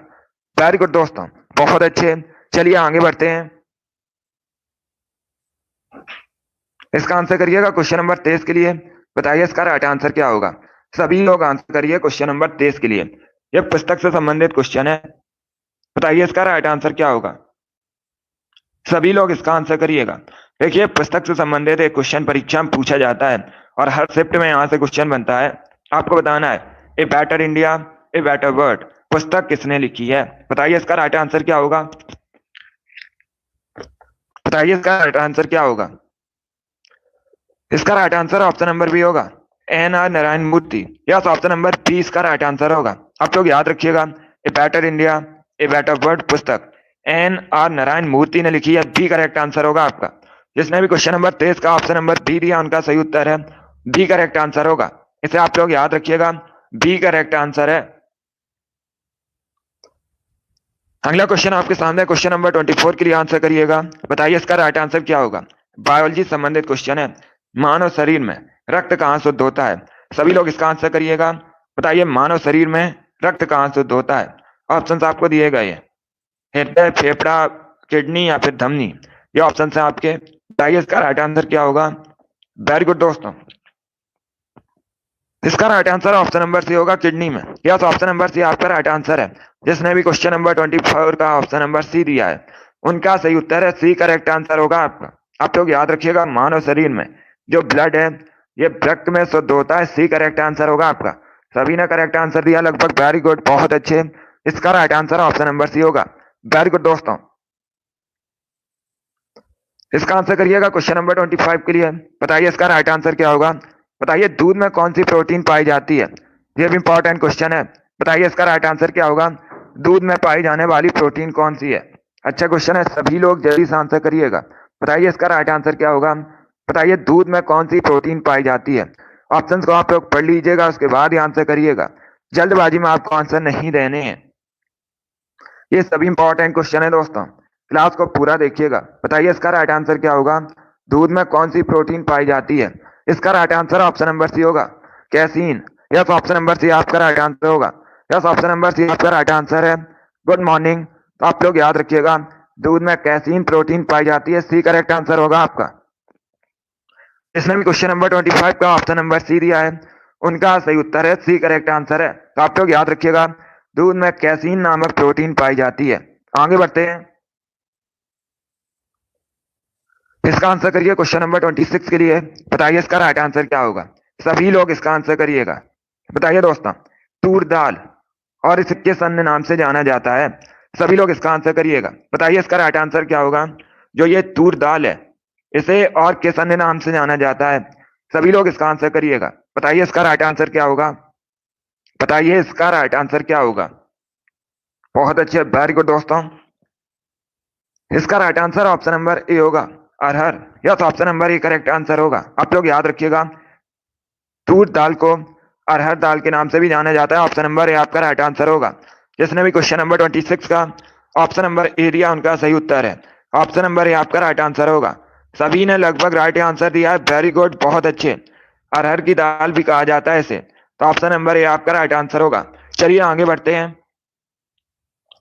वेरी गुड दोस्तों, बहुत अच्छे। चलिए आगे बढ़ते हैं। इसका आंसर करिएगा क्वेश्चन नंबर 23 के लिए। बताइए इसका राइट आंसर क्या होगा। सभी लोग आंसर करिए क्वेश्चन नंबर 23 के लिए। यह पुस्तक से संबंधित क्वेश्चन है। बताइए इसका राइट आंसर क्या होगा। सभी लोग इसका आंसर करिएगा। देखिए, पुस्तक से संबंधित एक क्वेश्चन परीक्षा में पूछा जाता है और हर शिफ्ट में यहाँ से क्वेश्चन बनता है। आपको बताना है ए better India a better world पुस्तक किसने लिखी है। बताइए इसका राइट आंसर क्या होगा। बताइए इसका राइट आंसर क्या होगा। इसका right answer option number B होगा, NR Narayan Murthy. Yes, option number B इसका राइट आंसर होगा। आप लोग याद रखिएगा, a better India a better world पुस्तक NR नारायण मूर्ति ने लिखी है। बी करेक्ट आंसर होगा आपका। जिसने भी क्वेश्चन नंबर 23 का ऑप्शन नंबर बी दिया उनका सही उत्तर है, बी करेक्ट आंसर होगा। इसे आप लोग याद रखिएगा, बी करेक्ट आंसर है। अगला क्वेश्चन आपके सामने, क्वेश्चन नंबर 24 के लिए आंसर करिएगा। बताइए इसका राइट आंसर क्या होगा। बायोलॉजी संबंधित क्वेश्चन है। मानव शरीर में रक्त कहाँ शुद्ध होता है। सभी लोग इसका आंसर करिएगा। बताइए मानव शरीर में रक्त कहाँ शुद्ध होता है। ऑप्शन आपको दिए गए हैं, हृदय, फेफड़ा, किडनी या फिर धमनी। ये ऑप्शन है आपके। बताइए इसका राइट आंसर क्या होगा। वेरी गुड दोस्तों, इसका right answer option number C होगा, किडनी में। यस, ऑप्शन नंबर सी आपका राइट आंसर है। जिसने भी क्वेश्चन नंबर 24 का ऑप्शन नंबर सी दिया है उनका सही उत्तर है, सी करेक्ट आंसर होगा आपका। आप लोग याद रखिएगा, मानव शरीर में जो ब्लड है ये रक्त में शुद्ध होता है, सी करेक्ट आंसर होगा आपका। सभी ने करेक्ट आंसर दिया लगभग। वेरी गुड, बहुत अच्छे। इसका right answer option number C होगा। वेरी गुड दोस्तों, इसका आंसर करिएगा क्वेश्चन नंबर 25 के लिए। बताइए इसका राइट आंसर क्या होगा। बताइए दूध में कौन सी प्रोटीन पाई जाती है। यह भी इंपॉर्टेंट क्वेश्चन है। बताइए इसका राइट आंसर क्या होगा। दूध में पाई जाने वाली प्रोटीन कौन सी है। अच्छा क्वेश्चन है, सभी लोग जल्दी से आंसर करिएगा। बताइए इसका राइट आंसर क्या होगा। बताइए दूध में कौन सी प्रोटीन पाई जाती है। ऑप्शन को आप लोग पढ़ लीजिएगा, उसके बाद ही आंसर करिएगा। जल्दबाजी में आपको आंसर नहीं देने हैं। ये सभी इंपॉर्टेंट क्वेश्चन है दोस्तों, क्लास को पूरा देखिएगा। बताइए इसका राइट आंसर क्या होगा। दूध में कौन सी प्रोटीन पाई जाती है। इसका right answer option number C होगा, casein. Yes, option number C आपका राइट आंसर होगा। यस, ऑप्शन नंबर सी आपका राइट आंसर है। Good morning. तो आप लोग याद रखिएगा, दूध में कैसीन प्रोटीन पाई जाती है, सी करेक्ट आंसर होगा आपका। इसने भी क्वेश्चन नंबर 25 का ऑप्शन नंबर सी दिया है उनका सही उत्तर है, सी करेक्ट आंसर है। तो आप लोग याद रखिएगा, दूध में कैसीन नामक प्रोटीन पाई जाती है। आगे बढ़ते हैं। इसका आंसर करिए क्वेश्चन नंबर 26 के लिए। बताइए इसका राइट आंसर क्या होगा। सभी लोग इसका आंसर करिएगा। बताइए दोस्तों, तूर दाल और इसे किस अन्य नाम से जाना जाता है। सभी लोग इसका आंसर करिएगा। बताइए इसका राइट आंसर क्या होगा। जो ये तूर दाल है इसे और किस अन्य नाम से जाना जाता है। सभी लोग इसका आंसर करिएगा। बताइए इसका राइट आंसर क्या होगा। बताइए इसका राइट आंसर क्या होगा। बहुत अच्छे, वेरी गुड दोस्तों, इसका right answer option number A होगा, अरहर। Yes, option number A correct answer होगा। आप लोग याद रखिएगा, तूर दाल को अरहर दाल के नाम से भी जाना जाता है। ऑप्शन नंबर ए आपका राइट आंसर होगा। जिसने भी क्वेश्चन नंबर 26 का ऑप्शन नंबर ए दिया उनका सही उत्तर है, ऑप्शन नंबर ए आपका राइट आंसर होगा। सभी ने लगभग राइट आंसर दिया है। वेरी गुड, बहुत अच्छे। अरहर की दाल भी कहा जाता है इसे, तो ऑप्शन नंबर ए आपका राइट आंसर होगा। चलिए आगे बढ़ते हैं।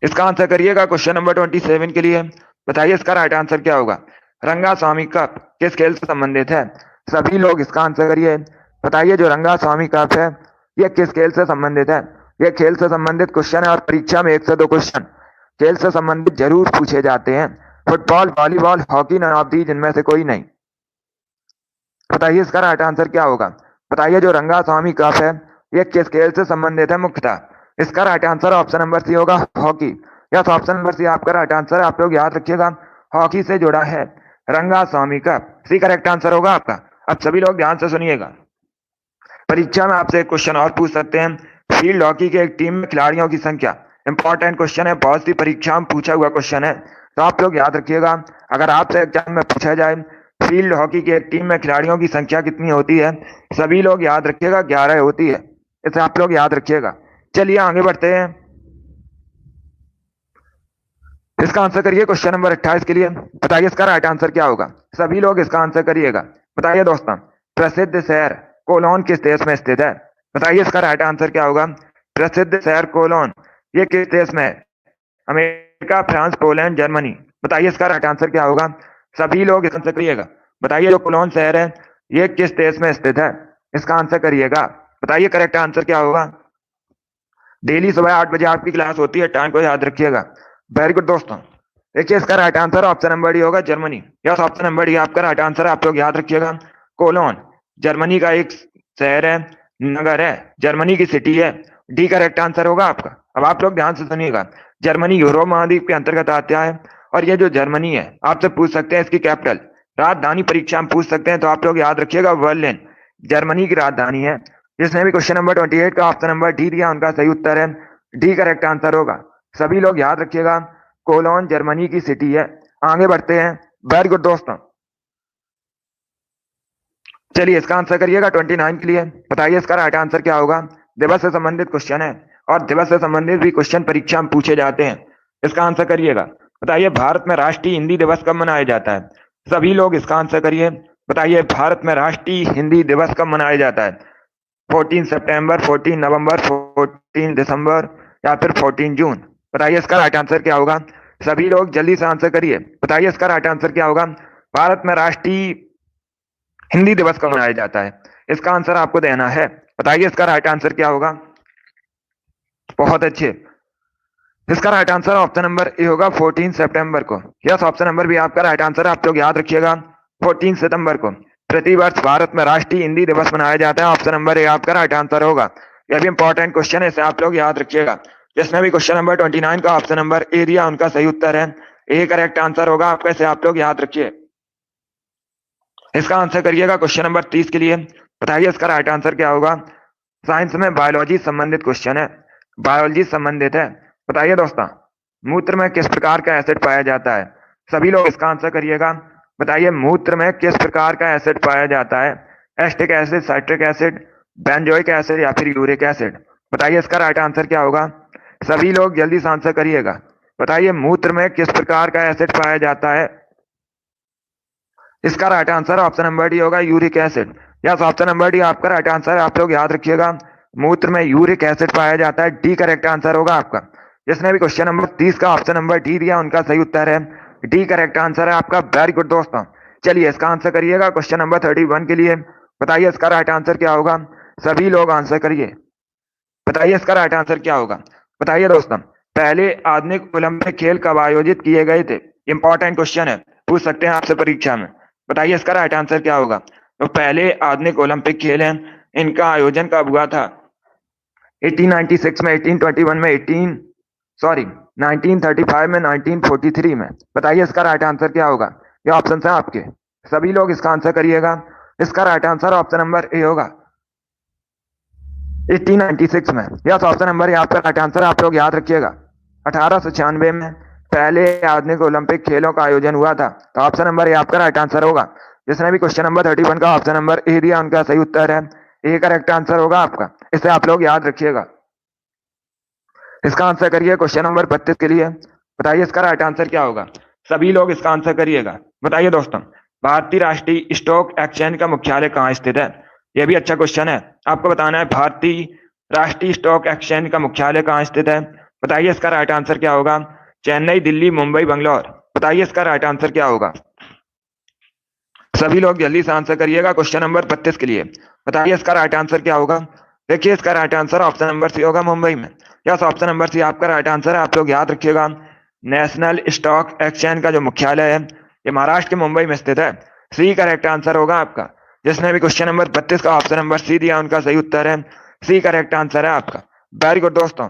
इसका आंसर करिएगा क्वेश्चन नंबर 27 के लिए। बताइए इसका राइट आंसर क्या होगा। रंगास्वामी कप किस खेल से संबंधित है। सभी लोग इसका आंसर करिए। बताइए जो रंगास्वामी कप है यह किस खेल से संबंधित है। यह खेल से संबंधित क्वेश्चन है और परीक्षा में 1 से 2 क्वेश्चन खेल से संबंधित जरूर पूछे जाते हैं। Football, volleyball, hockey, none of these जिनमें से कोई नहीं। बताइए इसका राइट आंसर क्या होगा। बताइए जो रंगास्वामी कप है यह किस खेल से संबंधित है मुख्यतः। इसका right answer option number C होगा, hockey. Yes, option number C आपका राइट आंसर है। आप लोग याद रखिएगा हॉकी से जुड़ा है Rangaswamy cup. C correct answer होगा आपका। अब सभी लोग ध्यान से सुनिएगा। परीक्षा में आपसे एक क्वेश्चन और पूछ सकते हैं। फील्ड हॉकी के एक टीम में खिलाड़ियों की संख्या। इंपॉर्टेंट क्वेश्चन है, बहुत सी परीक्षा में पूछा हुआ क्वेश्चन है, तो आप लोग याद रखिएगा। अगर आपसे एग्जाम में पूछा जाए फील्ड हॉकी की एक टीम में खिलाड़ियों की संख्या कितनी होती है, सभी लोग याद रखिएगा 11 होती है। इसे आप लोग याद रखिएगा। चलिए आगे बढ़ते हैं। इसका आंसर करिए क्वेश्चन नंबर 28 के लिए। बताइए इसका राइट आंसर क्या होगा। सभी लोग इसका आंसर करिएगा। बताइए दोस्तों प्रसिद्ध शहर कोलोन किस देश में स्थित है। बताइए इसका राइट आंसर क्या होगा। प्रसिद्ध शहर कोलोन ये किस देश में है। America, France, Poland, Germany. बताइए इसका राइट आंसर क्या होगा। सभी लोग इसका आंसर करिएगा। बताइए जो कोलोन शहर है ये किस देश में स्थित है। इसका आंसर करिएगा। बताइए करेक्ट आंसर क्या होगा। डेली सुबह 8 बजे आपकी क्लास होती है, टाइम को याद रखिएगा। वेरी गुड दोस्तों। देखिए इसका right answer option number D होगा, Germany. Yes, option number D आपका राइट आंसर है। आप लोग याद रखिएगा कोलोन जर्मनी का एक शहर है, नगर है, जर्मनी की सिटी है। डी करेक्ट आंसर होगा आपका। अब आप लोग ध्यान से सुनिएगा। जर्मनी यूरोप महाद्वीप के अंतर्गत आता है और ये जो जर्मनी है आपसे पूछ सकते हैं इसकी कैपिटल। राजधानी परीक्षा में पूछ सकते हैं, तो आप लोग याद रखिएगा बर्लिन जर्मनी की राजधानी है। जिसने भी क्वेश्चन नंबर 28 का ऑप्शन नंबर डी दिया उनका सही उत्तर है डी करेक्ट आंसर होगा। सभी लोग याद रखिएगा कोलोन जर्मनी की सिटी है। आगे बढ़ते हैं। वेरी गुड दोस्तों। चलिए इसका आंसर करिएगा 29 के लिए। बताइए इसका राइट आंसर क्या होगा। दिवस से संबंधित क्वेश्चन है और दिवस से संबंधित भी क्वेश्चन परीक्षा में पूछे जाते हैं। इसका आंसर करिएगा। बताइए भारत में राष्ट्रीय हिंदी दिवस कब मनाया जाता है। सभी लोग इसका आंसर करिए। बताइए भारत में राष्ट्रीय हिंदी दिवस कब मनाया जाता है। 14 सितंबर, 14 नवंबर, 14 दिसंबर या फिर 14 जून। बताइए इसका राइट आंसर क्या होगा। सभी लोग जल्दी से आंसर करिए। बताइए इसका राइट आंसर क्या होगा। भारत में राष्ट्रीय हिंदी दिवस कब मनाया जाता है। इसका आंसर आपको देना है। बताइए इसका राइट आंसर क्या होगा। बहुत अच्छे। इसका right answer option number A होगा 14 सितंबर को। यस, ऑप्शन नंबर भी आपका राइट आंसर है। आप लोग याद रखिएगा 14 सितंबर को प्रतिवर्ष भारत में राष्ट्रीय हिंदी दिवस मनाया जाता है। ऑप्शन नंबर ए आपका राइट आंसर होगा। यह भी इंपॉर्टेंट क्वेश्चन है, इसे आप लोग याद रखिएगा। जिसने भी क्वेश्चन नंबर 29 का ऑप्शन नंबर ए दिया उनका सही उत्तर है ए करेक्ट आंसर होगा आपका। इसे आप लोग याद रखिए। इसका आंसर करिएगा क्वेश्चन नंबर 30 के लिए। बताइए इसका राइट आंसर क्या होगा। साइंस में बायोलॉजी संबंधित क्वेश्चन है, बायोलॉजी संबंधित है। बताइए दोस्तों मूत्र में किस प्रकार का एसिड पाया जाता है। सभी लोग इसका आंसर करिएगा। बताइए मूत्र में किस प्रकार का एसिड पाया जाता है। Acetic acid, citric acid, benzoic acid या फिर यूरिक एसिड। बताइए इसका राइट आंसर क्या होगा। सभी लोग जल्दी से आंसर करिएगा। बताइए मूत्र में किस प्रकार का एसिड पाया जाता है। इसका right answer option number D होगा, uric acid. Yes, option number D आपका राइट आंसर है। आप लोग याद रखिएगा मूत्र में यूरिक एसिड पाया जाता है। डी करेक्ट आंसर होगा आपका। जिसने भी क्वेश्चन नंबर 30 का ऑप्शन नंबर डी दिया उनका सही उत्तर है डी करेक्ट आंसर है आपका। वेरी गुड दोस्तों। चलिए इसका आंसर करिएगा क्वेश्चन नंबर 31 के लिए। बताइए इसका राइट आंसर क्या होगा। सभी लोग आंसर करिए। बताइए इसका राइट आंसर क्या होगा। बताइए दोस्तों पहले आधुनिक ओलंपिक खेल कब आयोजित किए गए थे। इंपॉर्टेंट क्वेश्चन है, पूछ सकते हैं आपसे परीक्षा में। बताइए इसका राइट आंसर क्या होगा। तो पहले आधुनिक ओलंपिक खेल हैं, इनका आयोजन कब हुआ था। 1896 में, 1821 में, 1935 में, 1943 में। बताइए इसका राइट आंसर क्या होगा। ये ऑप्शन है आपके। सभी लोग इसका आंसर करिएगा। इसका right answer option number A होगा 1896 में। यस, ऑप्शन नंबर ए आपका राइट आंसर। आप लोग याद रखिएगा 1896 में पहले आधुनिक ओलंपिक खेलों का आयोजन हुआ था। तो ऑप्शन नंबर ए आपका राइट आंसर होगा। जिसने भी क्वेश्चन नंबर 31 का ऑप्शन नंबर ए दिया उनका सही उत्तर है ए करेक्ट आंसर होगा आपका। इसे आप लोग याद रखिएगा। इसका आंसर करिए क्वेश्चन नंबर 32 के लिए। बताइए इसका राइट आंसर क्या होगा। सभी लोग इसका आंसर करिएगा। बताइए दोस्तों भारतीय राष्ट्रीय स्टॉक एक्सचेंज का मुख्यालय कहाँ स्थित है। यह भी अच्छा क्वेश्चन है। आपको बताना है भारतीय राष्ट्रीय स्टॉक एक्सचेंज का मुख्यालय कहाँ स्थित है। बताइए इसका राइट आंसर क्या होगा। चेन्नई, दिल्ली, मुंबई, बंगलौर। बताइए इसका राइट आंसर क्या होगा। सभी लोग जल्दी से आंसर करिएगा क्वेश्चन नंबर 32 के लिए। बताइए इसका राइट आंसर क्या होगा। देखिए इसका right answer option number C होगा, मुंबई में। यस, ऑप्शन नंबर सी आपका राइट आंसर है। आप लोग याद रखिएगा, नेशनल स्टॉक एक्सचेंज का जो मुख्यालय है ये महाराष्ट्र के मुंबई में स्थित है। सी करेक्ट आंसर होगा आपका। जिसने भी क्वेश्चन नंबर 32 का ऑप्शन नंबर सी दिया उनका सही उत्तर है सी, करेक्ट आंसर है आपका। वेरी गुड दोस्तों।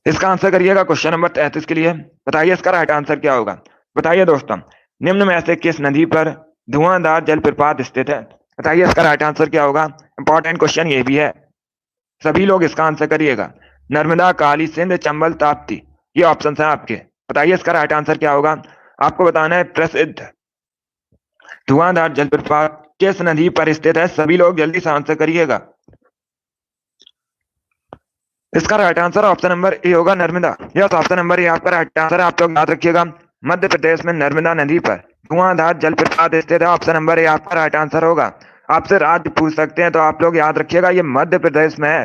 इसका आंसर करिएगा क्वेश्चन नंबर 33 के लिए। बताइए इसका राइट आंसर क्या होगा। बताइए दोस्तों, निम्न में से किस नदी पर धुआंधार जलप्रपात स्थित है। बताइए इसका राइट आंसर क्या होगा। इंपॉर्टेंट क्वेश्चन ये भी है, सभी लोग इसका आंसर करिएगा। नर्मदा, काली, सिंध, चंबल, ताप्ती, ये ऑप्शन है आपके। बताइए इसका राइट आंसर क्या होगा। आपको बताना है प्रसिद्ध धुआंधार जलप्रपात किस नदी पर स्थित है। सभी लोग जल्दी से आंसर करिएगा। इसका right answer option number A होगा, Narmada. Yes, option number A आपका राइट आंसर है। आप लोग याद रखिएगा, मध्य प्रदेश में नर्मदा नदी पर धुआंधार जलप्रपात स्थित है। ऑप्शन नंबर ए आपका राइट आंसर होगा। आपसे राज्य पूछ सकते हैं तो आप लोग याद रखिएगा ये मध्य प्रदेश में है।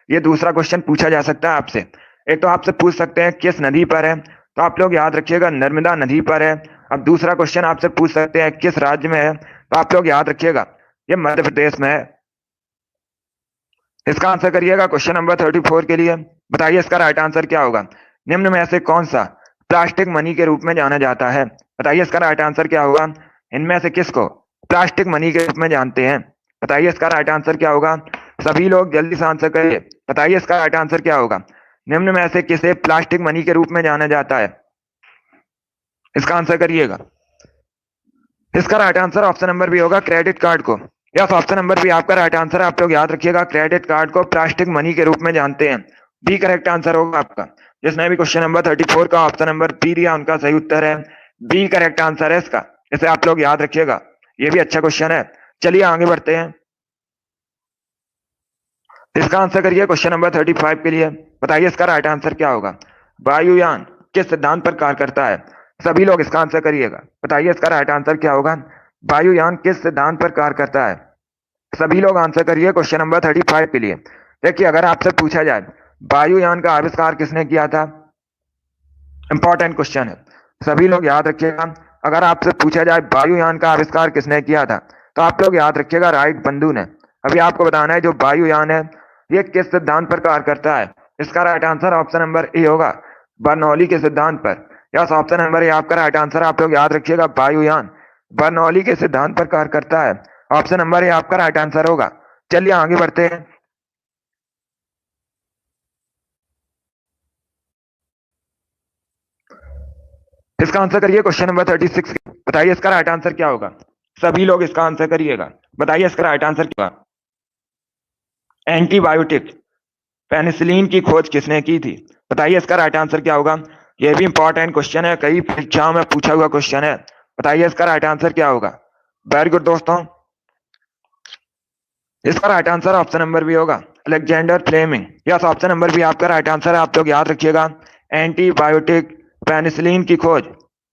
ये दूसरा क्वेश्चन पूछा जा सकता है आपसे। एक तो आपसे पूछ सकते हैं किस नदी पर है, तो आप लोग याद रखिएगा नर्मदा नदी पर है। अब दूसरा क्वेश्चन आपसे पूछ सकते हैं किस राज्य में है, तो आप लोग याद रखिएगा ये मध्य प्रदेश में है। इसका आंसर करिएगा क्वेश्चन नंबर 34 के लिए। बताइए इसका राइट आंसर क्या होगा। निम्न में से कौन सा प्लास्टिक मनी के रूप में जाना जाता है। बताइए इसका राइट आंसर क्या होगा। इनमें से किसको प्लास्टिक मनी के रूप में जानते हैं। बताइए इसका राइट आंसर क्या होगा। सभी लोग जल्दी से आंसर करिए। बताइए इसका राइट आंसर क्या होगा। निम्न में से किसे प्लास्टिक मनी के रूप में जाना जाता है। इसका आंसर करिएगा। इसका right answer option number B होगा, क्रेडिट कार्ड को। यस, ऑप्शन नंबर बी आपका राइट आंसर है। आप लोग याद रखिएगा क्रेडिट कार्ड को प्लास्टिक मनी के रूप में जानते हैं। बी करेक्ट आंसर होगा आपका। जिसने भी क्वेश्चन नंबर 34 का ऑप्शन नंबर बी दिया उनका सही उत्तर है बी, करेक्ट आंसर है इसका। इसे आप लोग याद रखिएगा, ये भी अच्छा क्वेश्चन है। चलिए आगे बढ़ते हैं। इसका आंसर करिए क्वेश्चन नंबर 35 के लिए। बताइए इसका राइट आंसर क्या होगा। वायुयान किस सिद्धांत पर कार्य करता है। सभी लोग इसका आंसर करिएगा। बताइए इसका राइट आंसर क्या होगा। वायुयान किस सिद्धांत पर कार्य करता है। सभी लोग आंसर करिए क्वेश्चन नंबर 35 के लिए। देखिए अगर आपसे पूछा जाए वायुयान का आविष्कार किसने किया था, इंपॉर्टेंट क्वेश्चन है, सभी लोग याद रखिएगा। अगर आपसे पूछा जाए वायुयान का आविष्कार किसने किया था, तो आप लोग याद रखिएगा राइट बंधु ने। अभी आपको बताना है जो वायुयान है ये किस सिद्धांत पर कार्य करता है। इसका right answer option number A होगा, बर्नौली के सिद्धांत पर। यस, ऑप्शन नंबर ए आपका राइट आंसर। आप लोग याद रखिएगा वायुयान बर्नौली के सिद्धांत पर कार्य करता है। ऑप्शन नंबर ए आपका राइट आंसर होगा। चलिए आगे बढ़ते हैं। इसका आंसर करिए क्वेश्चन नंबर 36। बताइए इसका राइट आंसर क्या होगा। सभी लोग इसका आंसर करिएगा। बताइए इसका राइट आंसर क्या होगा। एंटीबायोटिक पेनिसिलिन की खोज किसने की थी। बताइए इसका राइट आंसर क्या होगा। यह भी इंपॉर्टेंट क्वेश्चन है, कई परीक्षाओं में पूछा हुआ क्वेश्चन है। बताइए इसका राइट आंसर क्या होगा। वेरी गुड दोस्तों। इसका right answer option number B होगा, Alexander Fleming. Yes, option number B आपका राइट आंसर है। आप लोग याद रखिएगा एंटीबायोटिक पेनिसिलिन की खोज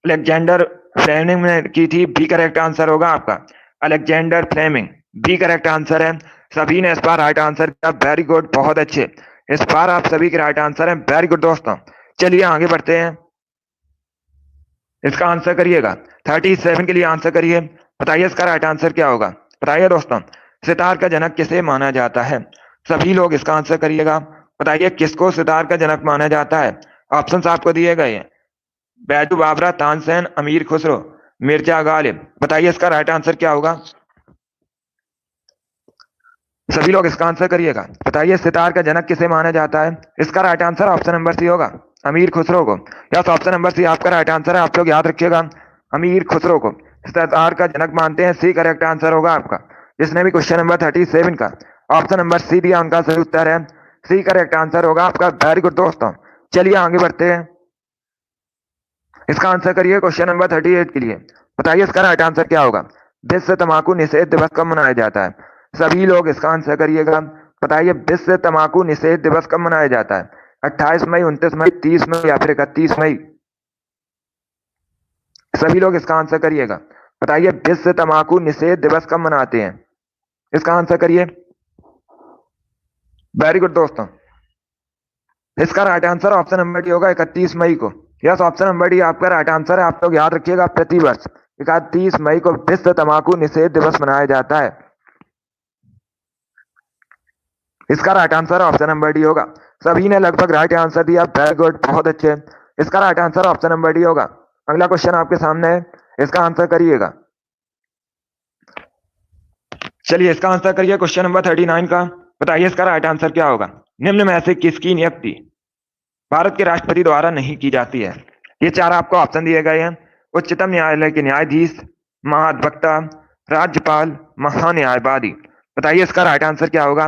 अलेक्जेंडर फ्लेमिंग ने की थी। बी करेक्ट आंसर होगा आपका, Alexander Fleming. B correct answer है। सभी ने इस बार राइट आंसर किया। वेरी गुड, बहुत अच्छे। इस बार आप सभी के राइट आंसर है। वेरी गुड दोस्तों। चलिए आगे बढ़ते हैं। इसका आंसर करिएगा 37 के लिए आंसर करिए। बताइए इसका राइट आंसर क्या होगा। बताइए दोस्तों, सितार का जनक किसे माना जाता है। सभी लोग इसका आंसर करिएगा। बताइए किसको सितार का जनक माना जाता है। ऑप्शंस आपको दिए गए हैं, बैजू बाबरा, तानसेन, अमीर खुसरो, मिर्जा गालिब। बताइए इसका राइट आंसर क्या होगा। सभी लोग इसका आंसर करिएगा। बताइए सितार का जनक किसे माना जाता है। इसका right answer option number C होगा, अमीर खुसरो को। यस, ऑप्शन नंबर सी आपका राइट आंसर है। आप लोग याद रखिएगा अमीर खुसरो को सितार का जनक मानते हैं। सी करेक्ट आंसर होगा आपका। जिसने भी क्वेश्चन नंबर 37 का ऑप्शन नंबर सी दिया उनका सही उत्तर है सी, करेक्ट आंसर होगा आपका। वेरी गुड दोस्तों। चलिए आगे बढ़ते हैं। इसका आंसर करिए क्वेश्चन नंबर 38 के लिए। बताइए इसका राइट आंसर क्या होगा। विश्व तंबाकू निषेध दिवस कब मनाया जाता है। सभी लोग इसका आंसर करिएगा। बताइए विश्व तंबाकू निषेध दिवस कब मनाया जाता है। 28 मई, 29 मई, 30 मई या फिर 31 मई। सभी लोग इसका आंसर करिएगा। बताइए विश्व तंबाकू निषेध दिवस कब मनाते हैं। इसका आंसर करिए। वेरी गुड दोस्तों। इसका right answer option number D होगा 31 मई को। यस, ऑप्शन नंबर डी आपका राइट आंसर है। आप लोग याद रखिएगा, प्रतिवर्ष 31 मई को विश्व तंबाकू निषेध दिवस मनाया जाता है। इसका right answer option number D होगा। सभी ने लगभग राइट आंसर दिया, वेरी गुड, बहुत अच्छे। इसका right answer option number D होगा। अगला क्वेश्चन आपके सामने है, इसका आंसर करिएगा। चलिए इसका आंसर करिए क्वेश्चन नंबर 39 का। बताइए इसका राइट आंसर क्या होगा। निम्न में से किसकी नियुक्ति भारत के राष्ट्रपति द्वारा नहीं की जाती है। ये चार आपको ऑप्शन दिए गए हैं। उच्चतम न्यायालय के न्यायाधीश, महाधिवक्ता, राज्यपाल, महान्यायवादी। बताइए इसका राइट आंसर क्या होगा।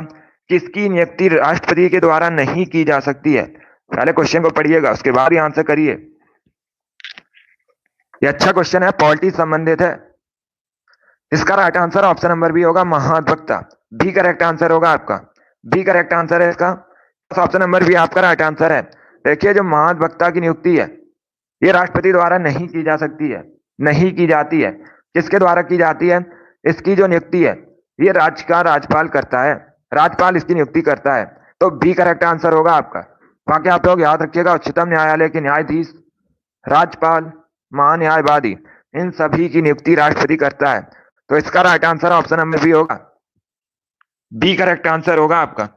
किसकी नियुक्ति राष्ट्रपति के द्वारा नहीं की जा सकती है। पहले क्वेश्चन को पढ़िएगा, उसके बाद ही आंसर करिए। ये अच्छा क्वेश्चन है, पॉलिटी संबंधित है। इसका right answer option number B होगा, महाधिवक्ता। बी करेक्ट आंसर होगा आपका, बी करेक्ट आंसर है इसका। ऑप्शन नंबर बी आपका राइट आंसर है। देखिए जो महाधिवक्ता की नियुक्ति है ये राष्ट्रपति द्वारा नहीं की जा सकती है, नहीं की जाती है। किसके द्वारा की जाती है। इसकी जो नियुक्ति है ये राज्य का राज्यपाल करता है, राज्यपाल इसकी नियुक्ति करता है। तो बी करेक्ट आंसर होगा आपका। बाकी आप लोग याद रखिएगा, उच्चतम न्यायालय के न्यायाधीश, राज्यपाल, महान्यायवादी, इन सभी की नियुक्ति राष्ट्रपति करता है। तो इसका right answer option number B होगा, बी करेक्ट आंसर होगा आपका।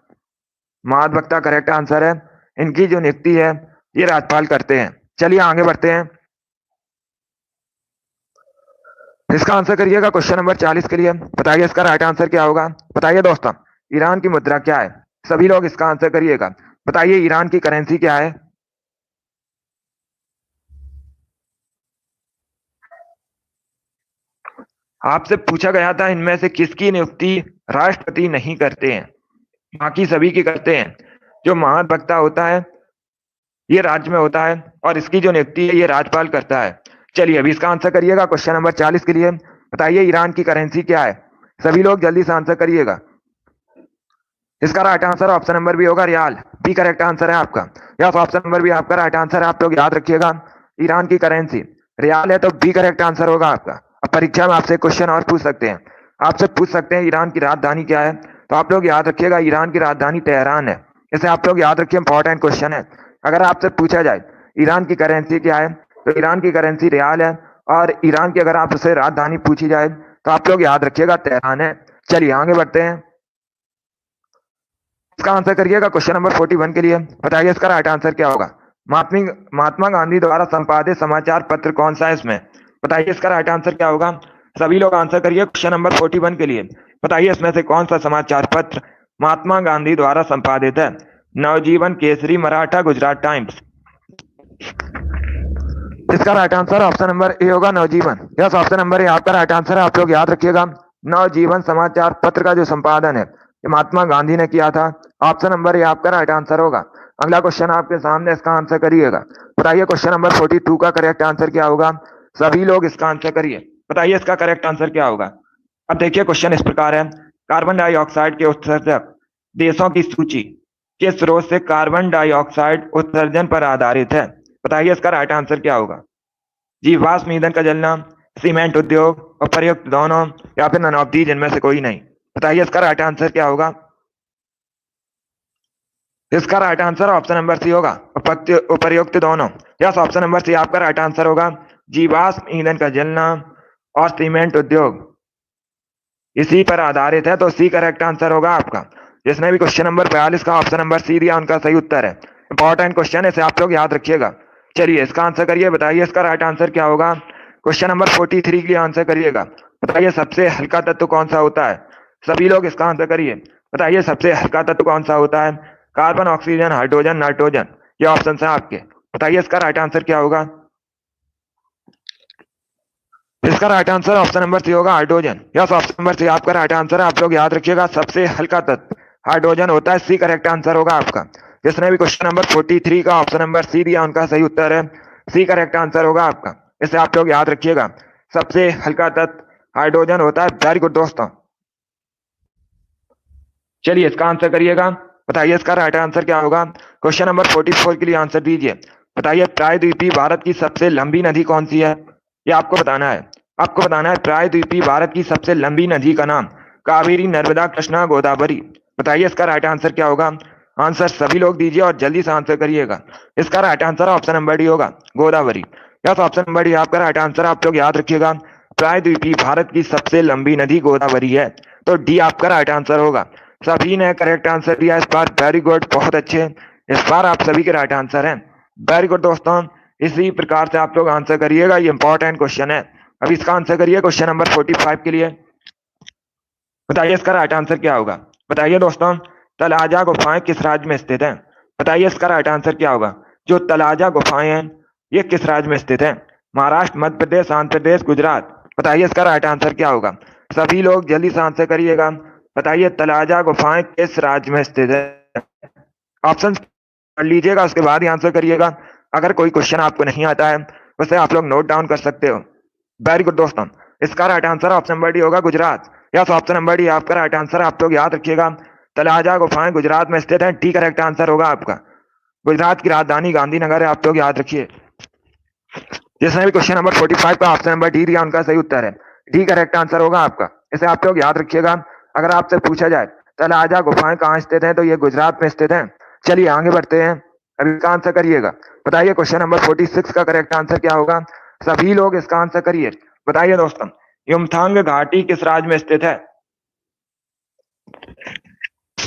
महाधिवक्ता करेक्ट आंसर है, इनकी जो नियुक्ति है ये राज्यपाल करते हैं। चलिए आगे बढ़ते हैं। इसका आंसर करिएगा क्वेश्चन नंबर 40 के लिए। बताइए इसका राइट आंसर क्या होगा। बताइए दोस्तों, ईरान की मुद्रा क्या है। सभी लोग इसका आंसर करिएगा। बताइए ईरान की करेंसी क्या है। आपसे पूछा गया था इनमें से किसकी नियुक्ति राष्ट्रपति नहीं करते हैं, बाकी सभी की करते हैं। जो महाधिवक्ता होता है ये राज्य में होता है और इसकी जो नियुक्ति है ये राज्यपाल करता है। चलिए अभी इसका आंसर करिएगा क्वेश्चन नंबर 40 के लिए। बताइए ईरान की करेंसी क्या है। सभी लोग जल्दी से आंसर करिएगा। इसका right answer option number B होगा, रियाल। बी करेक्ट आंसर है आपका। यस, ऑप्शन नंबर बी आपका राइट आंसर है। आप लोग याद रखिएगा, ईरान की करेंसी रियाल है, तो बी करेक्ट आंसर होगा आपका। अब परीक्षा में आपसे क्वेश्चन और पूछ सकते हैं, आपसे पूछ सकते हैं ईरान की राजधानी क्या है। तो आप लोग याद रखिएगा, ईरान की राजधानी तेहरान है। इसे आप लोग याद रखिए, इंपॉर्टेंट क्वेश्चन है। अगर आपसे पूछा जाए ईरान की करेंसी क्या है, तो ईरान की करेंसी रियाल है। और ईरान की अगर आपसे राजधानी पूछी जाए तो आप लोग याद रखिएगा तेहरान है। चलिए आगे बढ़ते हैं। इसका आंसर करिएगा क्वेश्चन नंबर 41 के लिए। बताइए इसका राइट आंसर क्या होगा। महात्मा गांधी द्वारा संपादित समाचार पत्र कौन सा है इसमें। बताइए इसका राइट आंसर क्या होगा। सभी लोग आंसर करिए क्वेश्चन नंबर 41 के लिए। बताइए इसमें से कौन सा समाचार पत्र महात्मा गांधी द्वारा संपादित है। नवजीवन, केसरी, मराठा, गुजरात टाइम्स। इसका right answer option number A होगा, नवजीवन। यस, ऑप्शन नंबर ए आपका राइट आंसर है। आप लोग याद रखिएगा, नवजीवन समाचार पत्र का जो संपादन है ये महात्मा गांधी ने किया था। ऑप्शन नंबर ए आपका राइट आंसर होगा। अगला क्वेश्चन आपके सामने, इसका आंसर करिएगा। बताइए क्वेश्चन नंबर 42 का करेक्ट आंसर क्या होगा। सभी लोग इसका आंसर करिए। बताइए इसका करेक्ट आंसर क्या होगा। अब देखिए क्वेश्चन इस प्रकार है, कार्बन डाइऑक्साइड के उत्सर्जक देशों की सूची किस स्रोत से कार्बन डाइऑक्साइड उत्सर्जन पर आधारित है। बताइए इसका राइट आंसर क्या होगा। जीवाश्म ईंधन का जलना, सीमेंट उद्योग, उपर्युक्त दोनों, या फिर नन ऑफ दीज, इनमें से कोई नहीं। बताइए इसका राइट आंसर क्या होगा। इसका right answer option number C होगा, उपर्युक्त दोनों। यस, ऑप्शन नंबर सी आपका राइट आंसर होगा। जीवाश्म ईंधन का जलना और सीमेंट उद्योग इसी पर आधारित है, तो सी करेक्ट आंसर होगा आपका। जिसने भी क्वेश्चन नंबर 42 का ऑप्शन नंबर सी दिया उनका सही उत्तर है। इंपॉर्टेंट क्वेश्चन है, इसे आप लोग याद रखिएगा। चलिए इसका आंसर करिए। बताइए इसका राइट आंसर क्या होगा। क्वेश्चन नंबर 43 के लिए आंसर करिएगा। बताइए सबसे हल्का तत्व कौन सा होता है। सभी लोग इसका आंसर करिए। बताइए सबसे हल्का तत्व कौन सा होता है। कार्बन, ऑक्सीजन, हाइड्रोजन, नाइट्रोजन, ये ऑप्शन है आपके। बताइए इसका राइट आंसर क्या होगा। इसका right answer option number C होगा, hydrogen. Yes, option number C आपका राइट आंसर है। आप लोग याद रखिएगा, सबसे हल्का तत्व हाइड्रोजन होता है। सी करेक्ट आंसर होगा आपका। जिसने भी क्वेश्चन नंबर 43 का ऑप्शन नंबर सी दिया उनका सही उत्तर है, सी करेक्ट आंसर होगा आपका। इसे आप लोग याद रखिएगा, सबसे हल्का तत्व हाइड्रोजन होता है। वेरी गुड दोस्तों। चलिए इसका आंसर करिएगा। बताइए इसका राइट आंसर क्या होगा। क्वेश्चन नंबर 44 के लिए आंसर दीजिए। बताइए प्रायद्वीपीय भारत की सबसे लंबी नदी कौन सी है। ये आपको बताना है। आपको बताना है प्रायद्वीपीय भारत की सबसे लंबी नदी का नाम कावेरी, नर्मदा, कृष्णा, गोदावरी। बताइए इसका राइट आंसर क्या होगा। आंसर सभी लोग दीजिए और जल्दी से आंसर करिएगा। इसका right answer option number D होगा, Godavari. Yes, option number D आपका राइट आंसर। आप लोग याद रखिएगा, प्रायद्वीपीय भारत की सबसे लंबी नदी गोदावरी है, तो डी आपका राइट आंसर होगा। सभी ने करेक्ट आंसर दिया इस बार, वेरी गुड, बहुत अच्छे। इस बार आप सभी के राइट आंसर हैं, वेरी गुड दोस्तों। इसी प्रकार से आप लोग आंसर करिएगा, ये इंपॉर्टेंट क्वेश्चन है। अब इसका आंसर करिए क्वेश्चन नंबर 45 के लिए। बताइए इसका राइट आंसर क्या होगा। बताइए दोस्तों, तलाजा गुफाएं किस राज्य में स्थित हैं। बताइए इसका राइट आंसर क्या होगा। जो तलाजा गुफाएं हैं ये किस राज्य में स्थित है। महाराष्ट्र, मध्य प्रदेश, आंध्र प्रदेश, गुजरात। बताइए इसका राइट आंसर क्या होगा। सभी लोग जल्दी से आंसर करिएगा। बताइए तलाजा गुफाएं किस राज्य में स्थित है। ऑप्शन पढ़ लीजिएगा, उसके बाद ही आंसर करिएगा। अगर कोई क्वेश्चन आपको नहीं आता है उसे आप लोग नोट डाउन कर सकते हो। वेरी गुड दोस्तों, इसका right answer option number D होगा, Gujarat. Yes, option number D आपका राइट आंसर। आप लोग याद रखिएगा, तलाजा गुफाएं गुजरात में स्थित है, डी करेक्ट आंसर होगा आपका। गुजरात की राजधानी गांधीनगर है, आप लोग याद रखिए। जिसने भी क्वेश्चन नंबर 45 का ऑप्शन नंबर डी दिया उनका सही उत्तर है, डी करेक्ट आंसर होगा आपका। इसे आप लोग याद रखिएगा। अगर आपसे पूछा जाए तलाजा गुफाएं कहाँ स्थित है तो ये गुजरात में स्थित है। चलिए आगे बढ़ते हैं, अभी इसका आंसर करिएगा। बताइए क्वेश्चन नंबर 46 का करेक्ट आंसर क्या होगा। सभी लोग इसका आंसर करिए। बताइए दोस्तों, युमथांग घाटी किस राज्य में स्थित है।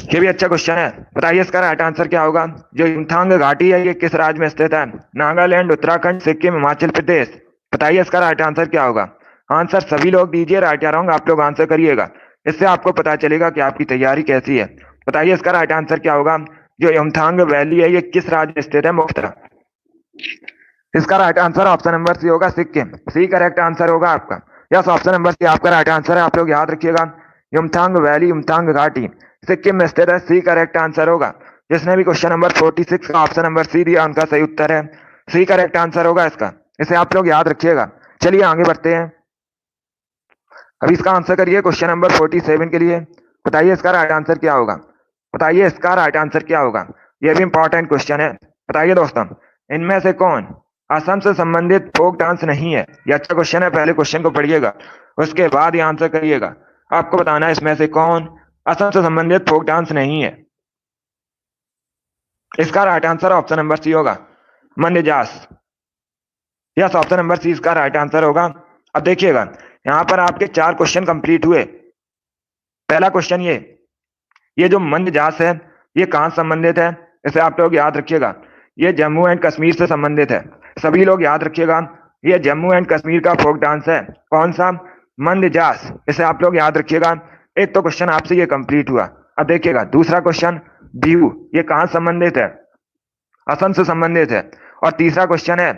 ये भी अच्छा क्वेश्चन है। बताइए इसका राइट आंसर क्या होगा। जो युमथांग घाटी है ये किस राज्य में स्थित है। नागालैंड, उत्तराखंड, सिक्किम, हिमाचल प्रदेश। बताइए इसका राइट आंसर क्या होगा। आंसर सभी लोग दीजिए, राइट या रॉन्ग आप लोग आंसर करिएगा। इससे आपको पता चलेगा कि आपकी तैयारी कैसी है। बताइए इसका राइट आंसर क्या होगा। जो युमथांग वैली है ये किस राज्य में स्थित है, मुख्यतः। इसका right answer option number C होगा, सिक्किम। सी करेक्ट आंसर होगा आपका। यस, ऑप्शन नंबर सी आपका राइट आंसर है। आप लोग याद रखिएगा, युमथांग वैली, युमथांग घाटी सिक्किम में स्थित है, सी करेक्ट आंसर होगा। जिसने भी क्वेश्चन नंबर 46 का ऑप्शन नंबर सी दिया उनका सही उत्तर है, सी करेक्ट आंसर होगा इसका। इसे आप लोग याद रखिएगा। चलिए आगे बढ़ते हैं, अभी इसका आंसर करिए क्वेश्चन नंबर 47 के लिए। बताइए इसका राइट आंसर क्या होगा। बताइए इसका राइट आंसर क्या होगा। यह भी इंपॉर्टेंट क्वेश्चन है। बताइए दोस्तों, इनमें से कौन असम से संबंधित फोक डांस नहीं है। यह अच्छा क्वेश्चन है, पहले क्वेश्चन को पढ़िएगा उसके बाद ही आंसर करिएगा। आपको बताना है इसमें से कौन असम से संबंधित फोक डांस नहीं है। इसका right answer option number C होगा, Mandjas. Yes, option number C इसका राइट आंसर होगा। अब देखिएगा, यहां पर आपके 4 क्वेश्चन कंप्लीट हुए। पहला क्वेश्चन ये जो मंडजास है ये कहां संबंधित है, इसे आप लोग याद रखिएगा। ये जम्मू एंड कश्मीर से संबंधित है। सभी लोग याद रखिएगा, ये जम्मू एंड कश्मीर का फोक डांस है। कौन सा, मंडजास। इसे आप लोग याद रखिएगा। एक तो क्वेश्चन आपसे ये कंप्लीट हुआ। अब देखिएगा दूसरा क्वेश्चन, बिहू, ये कहां संबंधित है, असम से संबंधित है। और तीसरा क्वेश्चन है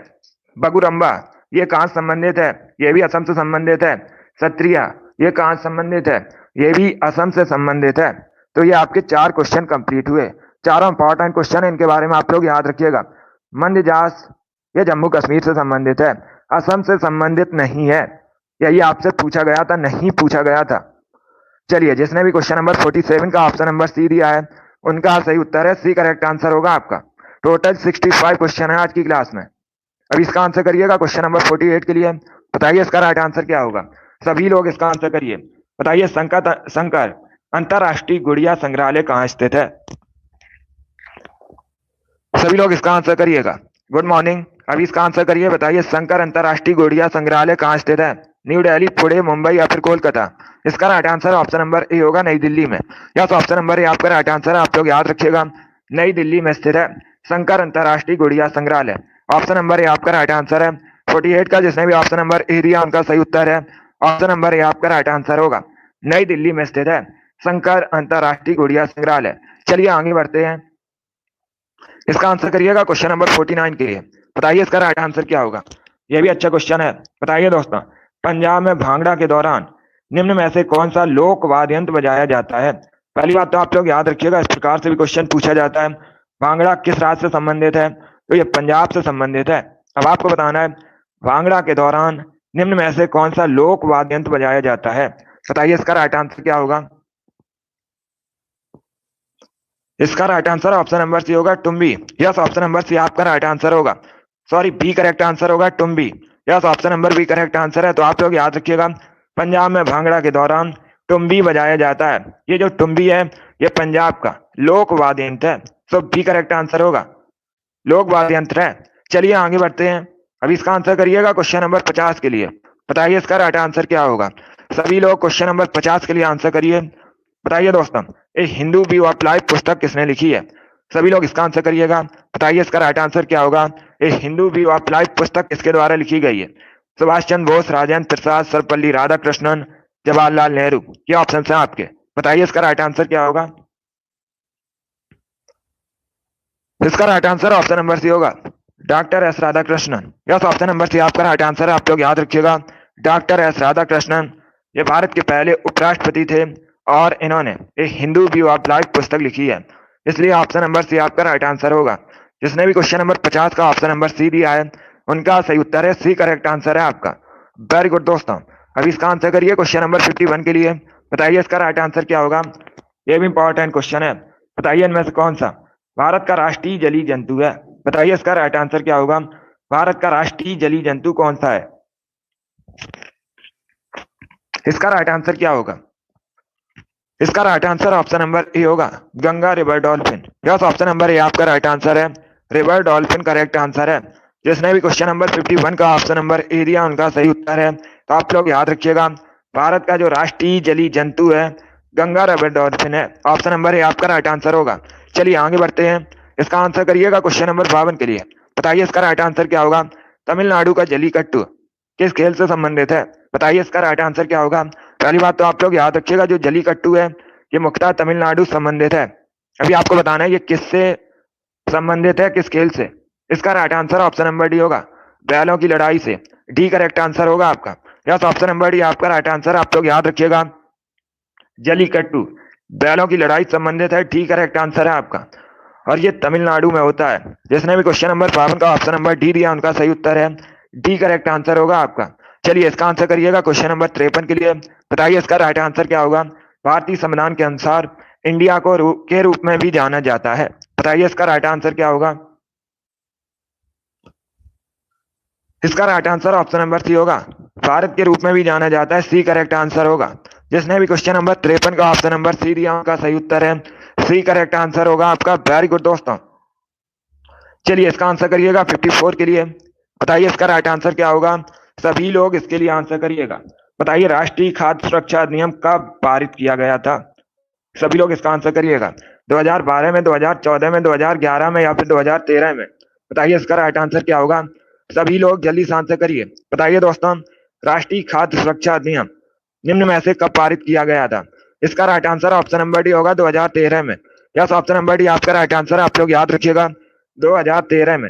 बगुरम्बा, ये कहां संबंधित है, ये भी असम से संबंधित है। सत्रिया, ये कहां संबंधित है, ये भी असम से संबंधित है। तो ये आपके 4 क्वेश्चन कंप्लीट हुए। चारों इंपॉर्टेंट क्वेश्चन है, इनके बारे में आप लोग याद रखिएगा। मंडजास ये जम्मू कश्मीर से संबंधित है, असम से संबंधित नहीं है। यही आपसे पूछा गया था, नहीं पूछा गया था। चलिए, जिसने भी क्वेश्चन नंबर 47 का ऑप्शन नंबर सी दिया है उनका सही उत्तर है, सी करेक्ट आंसर होगा आपका। टोटल 65 क्वेश्चन है आज की क्लास में। अब इसका आंसर करिएगा क्वेश्चन नंबर 48 के लिए। बताइए इसका राइट आंसर क्या होगा। सभी लोग इसका आंसर करिए। बताइए शंकर अंतरराष्ट्रीय गुड़िया संग्रहालय कहाँ स्थित है। सभी लोग इसका आंसर करिएगा। गुड मॉर्निंग, अभी इसका आंसर करिए। बताइए शंकर अंतरराष्ट्रीय गुड़िया संग्रहालय कहाँ स्थित है, न्यू दिल्ली, पुणे, मुंबई या फिर कोलकाता। इसका right answer option number A होगा, नई दिल्ली में। या तो ऑप्शन नंबर ए आपका राइट आंसर है। आप लोग याद रखिएगा, नई दिल्ली में स्थित है शंकर अंतरराष्ट्रीय गुड़िया संग्रहालय। ऑप्शन नंबर ए आपका राइट आंसर है। 48 का जिसने भी ऑप्शन नंबर ए दिया उनका सही उत्तर है, ऑप्शन नंबर ए आपका राइट आंसर होगा, नई दिल्ली में स्थित है शंकर अंतरराष्ट्रीय गुड़िया संग्रहालय। चलिए आगे बढ़ते हैं, इसका आंसर करिएगा क्वेश्चन नंबर 49 के लिए। बताइए इसका राइट आंसर क्या होगा। यह भी अच्छा क्वेश्चन है। बताइए दोस्तों, पंजाब में भांगड़ा के दौरान निम्न में से कौन सा लोक वाद्य यंत्र बजाया जाता है। पहली बात तो आप लोग याद रखिएगा, इस प्रकार से भी क्वेश्चन पूछा जाता है। भांगड़ा किस राज्य से संबंधित है, तो ये पंजाब से संबंधित है। अब आपको बताना है भांगड़ा के दौरान निम्न में से कौन सा लोक वाद्य यंत्र बजाया जाता है। बताइए इसका राइट आंसर क्या होगा। इसका right answer option number C होगा, tumbi. Yes, option number C आपका राइट आंसर होगा। सॉरी, बी करेक्ट आंसर होगा, tumbi. Yes, option number B correct answer है। तो आप लोग याद रखिएगा, पंजाब में भांगड़ा के दौरान टुम्बी बजाया जाता है। ये जो टुम्बी है ये पंजाब का लोक वाद्य यंत्र है। तो बी करेक्ट आंसर होगा। लोक वाद्य यंत्र है। चलिए आगे बढ़ते हैं। अभी इसका आंसर करिएगा क्वेश्चन नंबर 50 के लिए। बताइए इसका राइट आंसर क्या होगा। सभी लोग क्वेश्चन नंबर 50 के लिए आंसर करिए। बताइए दोस्तों, ए हिंदू व्यू ऑफ लाइफ पुस्तक किसने लिखी है। सभी लोग इसका आंसर करिएगा। बताइए इसका राइट आंसर क्या होगा। ए हिंदू व्यू ऑफ लाइफ पुस्तक किसके द्वारा लिखी गई है। सुभाष चंद्र बोस, राजेंद्र प्रसाद, सर्वपल्ली राधाकृष्णन, जवाहरलाल नेहरू। ये ऑप्शन है आपके। बताइए इसका राइट आंसर क्या होगा। इसका right answer option number C होगा, doctor S Radhakrishnan. Yes, option number C आपका राइट आंसर है। आप लोग याद रखिएगा, डॉक्टर एस राधाकृष्णन ये भारत के पहले उपराष्ट्रपति थे और इन्होंने एक हिंदू व्यू ऑफ लाइफ पुस्तक लिखी है, इसलिए ऑप्शन नंबर सी आपका राइट आंसर होगा। जिसने भी क्वेश्चन नंबर 50 का ऑप्शन नंबर सी दिया है उनका सही उत्तर है सी, करेक्ट आंसर है आपका। वेरी गुड दोस्तों। अभी इसका आंसर करिए क्वेश्चन नंबर 51 के लिए। बताइए इसका राइट आंसर क्या होगा। ये भी इंपॉर्टेंट क्वेश्चन है। बताइए इनमें से कौन सा भारत का राष्ट्रीय जलीय जंतु है। बताइए इसका राइट आंसर क्या होगा। भारत का राष्ट्रीय जलीय जंतु कौन सा है। इसका राइट आंसर क्या होगा। इसका right answer option number A होगा, Ganga river dolphin. Yes, option number A आपका राइट आंसर है, रिवर डॉल्फिन करेक्ट आंसर है। जिसने भी क्वेश्चन नंबर 51 का ऑप्शन नंबर ए दिया उनका सही उत्तर है। तो आप लोग याद रखिएगा, भारत का जो राष्ट्रीय जलीय जंतु है गंगा रिवर डॉल्फिन है। ऑप्शन नंबर ए आपका राइट आंसर होगा। चलिए आगे बढ़ते हैं। इसका आंसर करिएगा क्वेश्चन नंबर 52 के लिए। बताइए इसका राइट आंसर क्या होगा। तमिलनाडु का जलीकट्टू किस खेल से संबंधित है। बताइए इसका राइट आंसर क्या होगा। पहली बात तो आप लोग याद रखिएगा, जो जलीकट्टू है ये मुख्यतः तमिलनाडु संबंधित है। अभी आपको बताना है ये किससे संबंधित है, किस खेल से। इसका right answer option number D होगा, बैलों की लड़ाई से। डी करेक्ट आंसर होगा आपका। यस, ऑप्शन नंबर डी आपका राइट आंसर। आप लोग याद रखिएगा, जलीकट्टू बैलों की लड़ाई संबंधित है। डी करेक्ट आंसर है आपका, और ये तमिलनाडु में होता है। जिसने भी क्वेश्चन नंबर 52 का ऑप्शन नंबर डी दिया उनका सही उत्तर है डी, करेक्ट आंसर होगा आपका। चलिए इसका आंसर करिएगा क्वेश्चन नंबर 53 के लिए। बताइए इसका राइट आंसर क्या होगा। भारतीय संविधान के अनुसार इंडिया को के रूप में भी जाना जाता है। बताइए इसका राइट आंसर क्या होगा। इसका right answer option number C होगा, भारत के रूप में भी जाना जाता है। सी करेक्ट आंसर होगा। जिसने भी क्वेश्चन नंबर 53 का ऑप्शन नंबर सी दिया उनका सही उत्तर है सी, करेक्ट आंसर होगा आपका। वेरी गुड दोस्तों। चलिए इसका आंसर करिएगा 54 के लिए। बताइए इसका राइट आंसर क्या होगा। सभी लोग इसके लिए आंसर करिएगा। बताइए राष्ट्रीय खाद्य सुरक्षा अधिनियम कब पारित किया गया था। सभी लोग इसका आंसर करिएगा। 2012 में, 2014 में, 2011 में या फिर 2013 में। बताइए इसका राइट आंसर क्या होगा। सभी लोग जल्दी से आंसर करिए। बताइए दोस्तों, राष्ट्रीय खाद्य सुरक्षा अधिनियम निम्न में से कब पारित किया गया था। इसका right answer option number D होगा, 2013 में। यस, ऑप्शन नंबर डी आपका राइट आंसर। आप लोग याद रखिएगा, 2013 में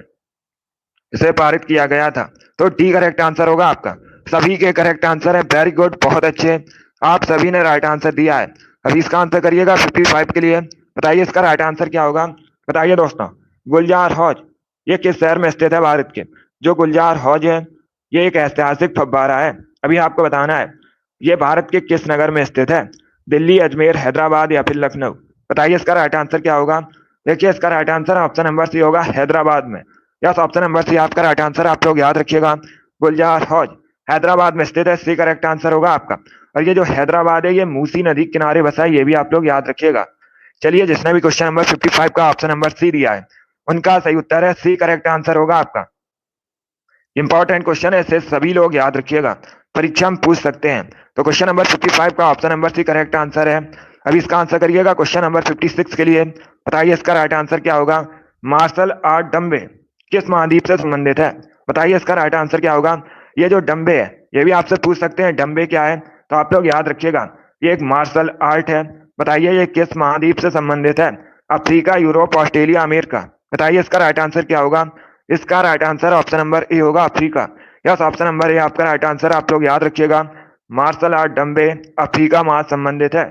इसे पारित किया गया था। तो डी करेक्ट आंसर होगा आपका। सभी के करेक्ट आंसर है। वेरी गुड, बहुत अच्छे, आप सभी ने राइट आंसर दिया है। अभी इसका आंसर करिएगा 55 के लिए। बताइए इसका राइट आंसर क्या होगा। बताइए दोस्तों, गुलजार हौज ये किस शहर में स्थित है भारत के। जो गुलजार हौज है ये एक ऐतिहासिक फव्वारा है। अभी आपको बताना है ये भारत के किस नगर में स्थित है। दिल्ली, अजमेर, हैदराबाद या फिर लखनऊ। बताइए इसका राइट आंसर क्या होगा। देखिए इसका right answer option number C होगा, हैदराबाद में। यस, ऑप्शन नंबर सी आपका राइट आंसर। आप लोग याद रखिएगा, गुलजार हौज हैदराबाद में स्थित है। सी करेक्ट आंसर होगा आपका। और ये जो हैदराबाद है ये मूसी नदी के किनारे बसा है, ये भी आप लोग याद रखिएगा। चलिए जिसने भी क्वेश्चन नंबर 55 का ऑप्शन नंबर सी दिया है उनका सही उत्तर है सी, करेक्ट आंसर होगा आपका। इंपॉर्टेंट क्वेश्चन है, इसे सभी लोग याद रखिएगा, परीक्षा में पूछ सकते हैं। तो क्वेश्चन नंबर 55 का option number C correct answer है। अभी इसका आंसर करिएगा क्वेश्चन नंबर 56 के लिए। बताइए इसका राइट आंसर क्या होगा। मार्शल आर्ट डम्बे किस महाद्वीप से संबंधित है। बताइए इसका राइट आंसर क्या होगा। ये जो डम्बे है ये भी आपसे पूछ सकते हैं, डम्बे क्या है। तो आप लोग याद रखिएगा, ये एक मार्शल आर्ट है। बताइए ये किस महाद्वीप से संबंधित है। Africa, Europe, Australia, America. बताइए इसका राइट आंसर क्या होगा। इसका right answer option number A होगा, Africa. Yes, option number A आपका राइट आंसर। आप लोग याद रखिएगा, मार्शल आर्ट डम्बे अफ्रीका महाद्वीप संबंधित है,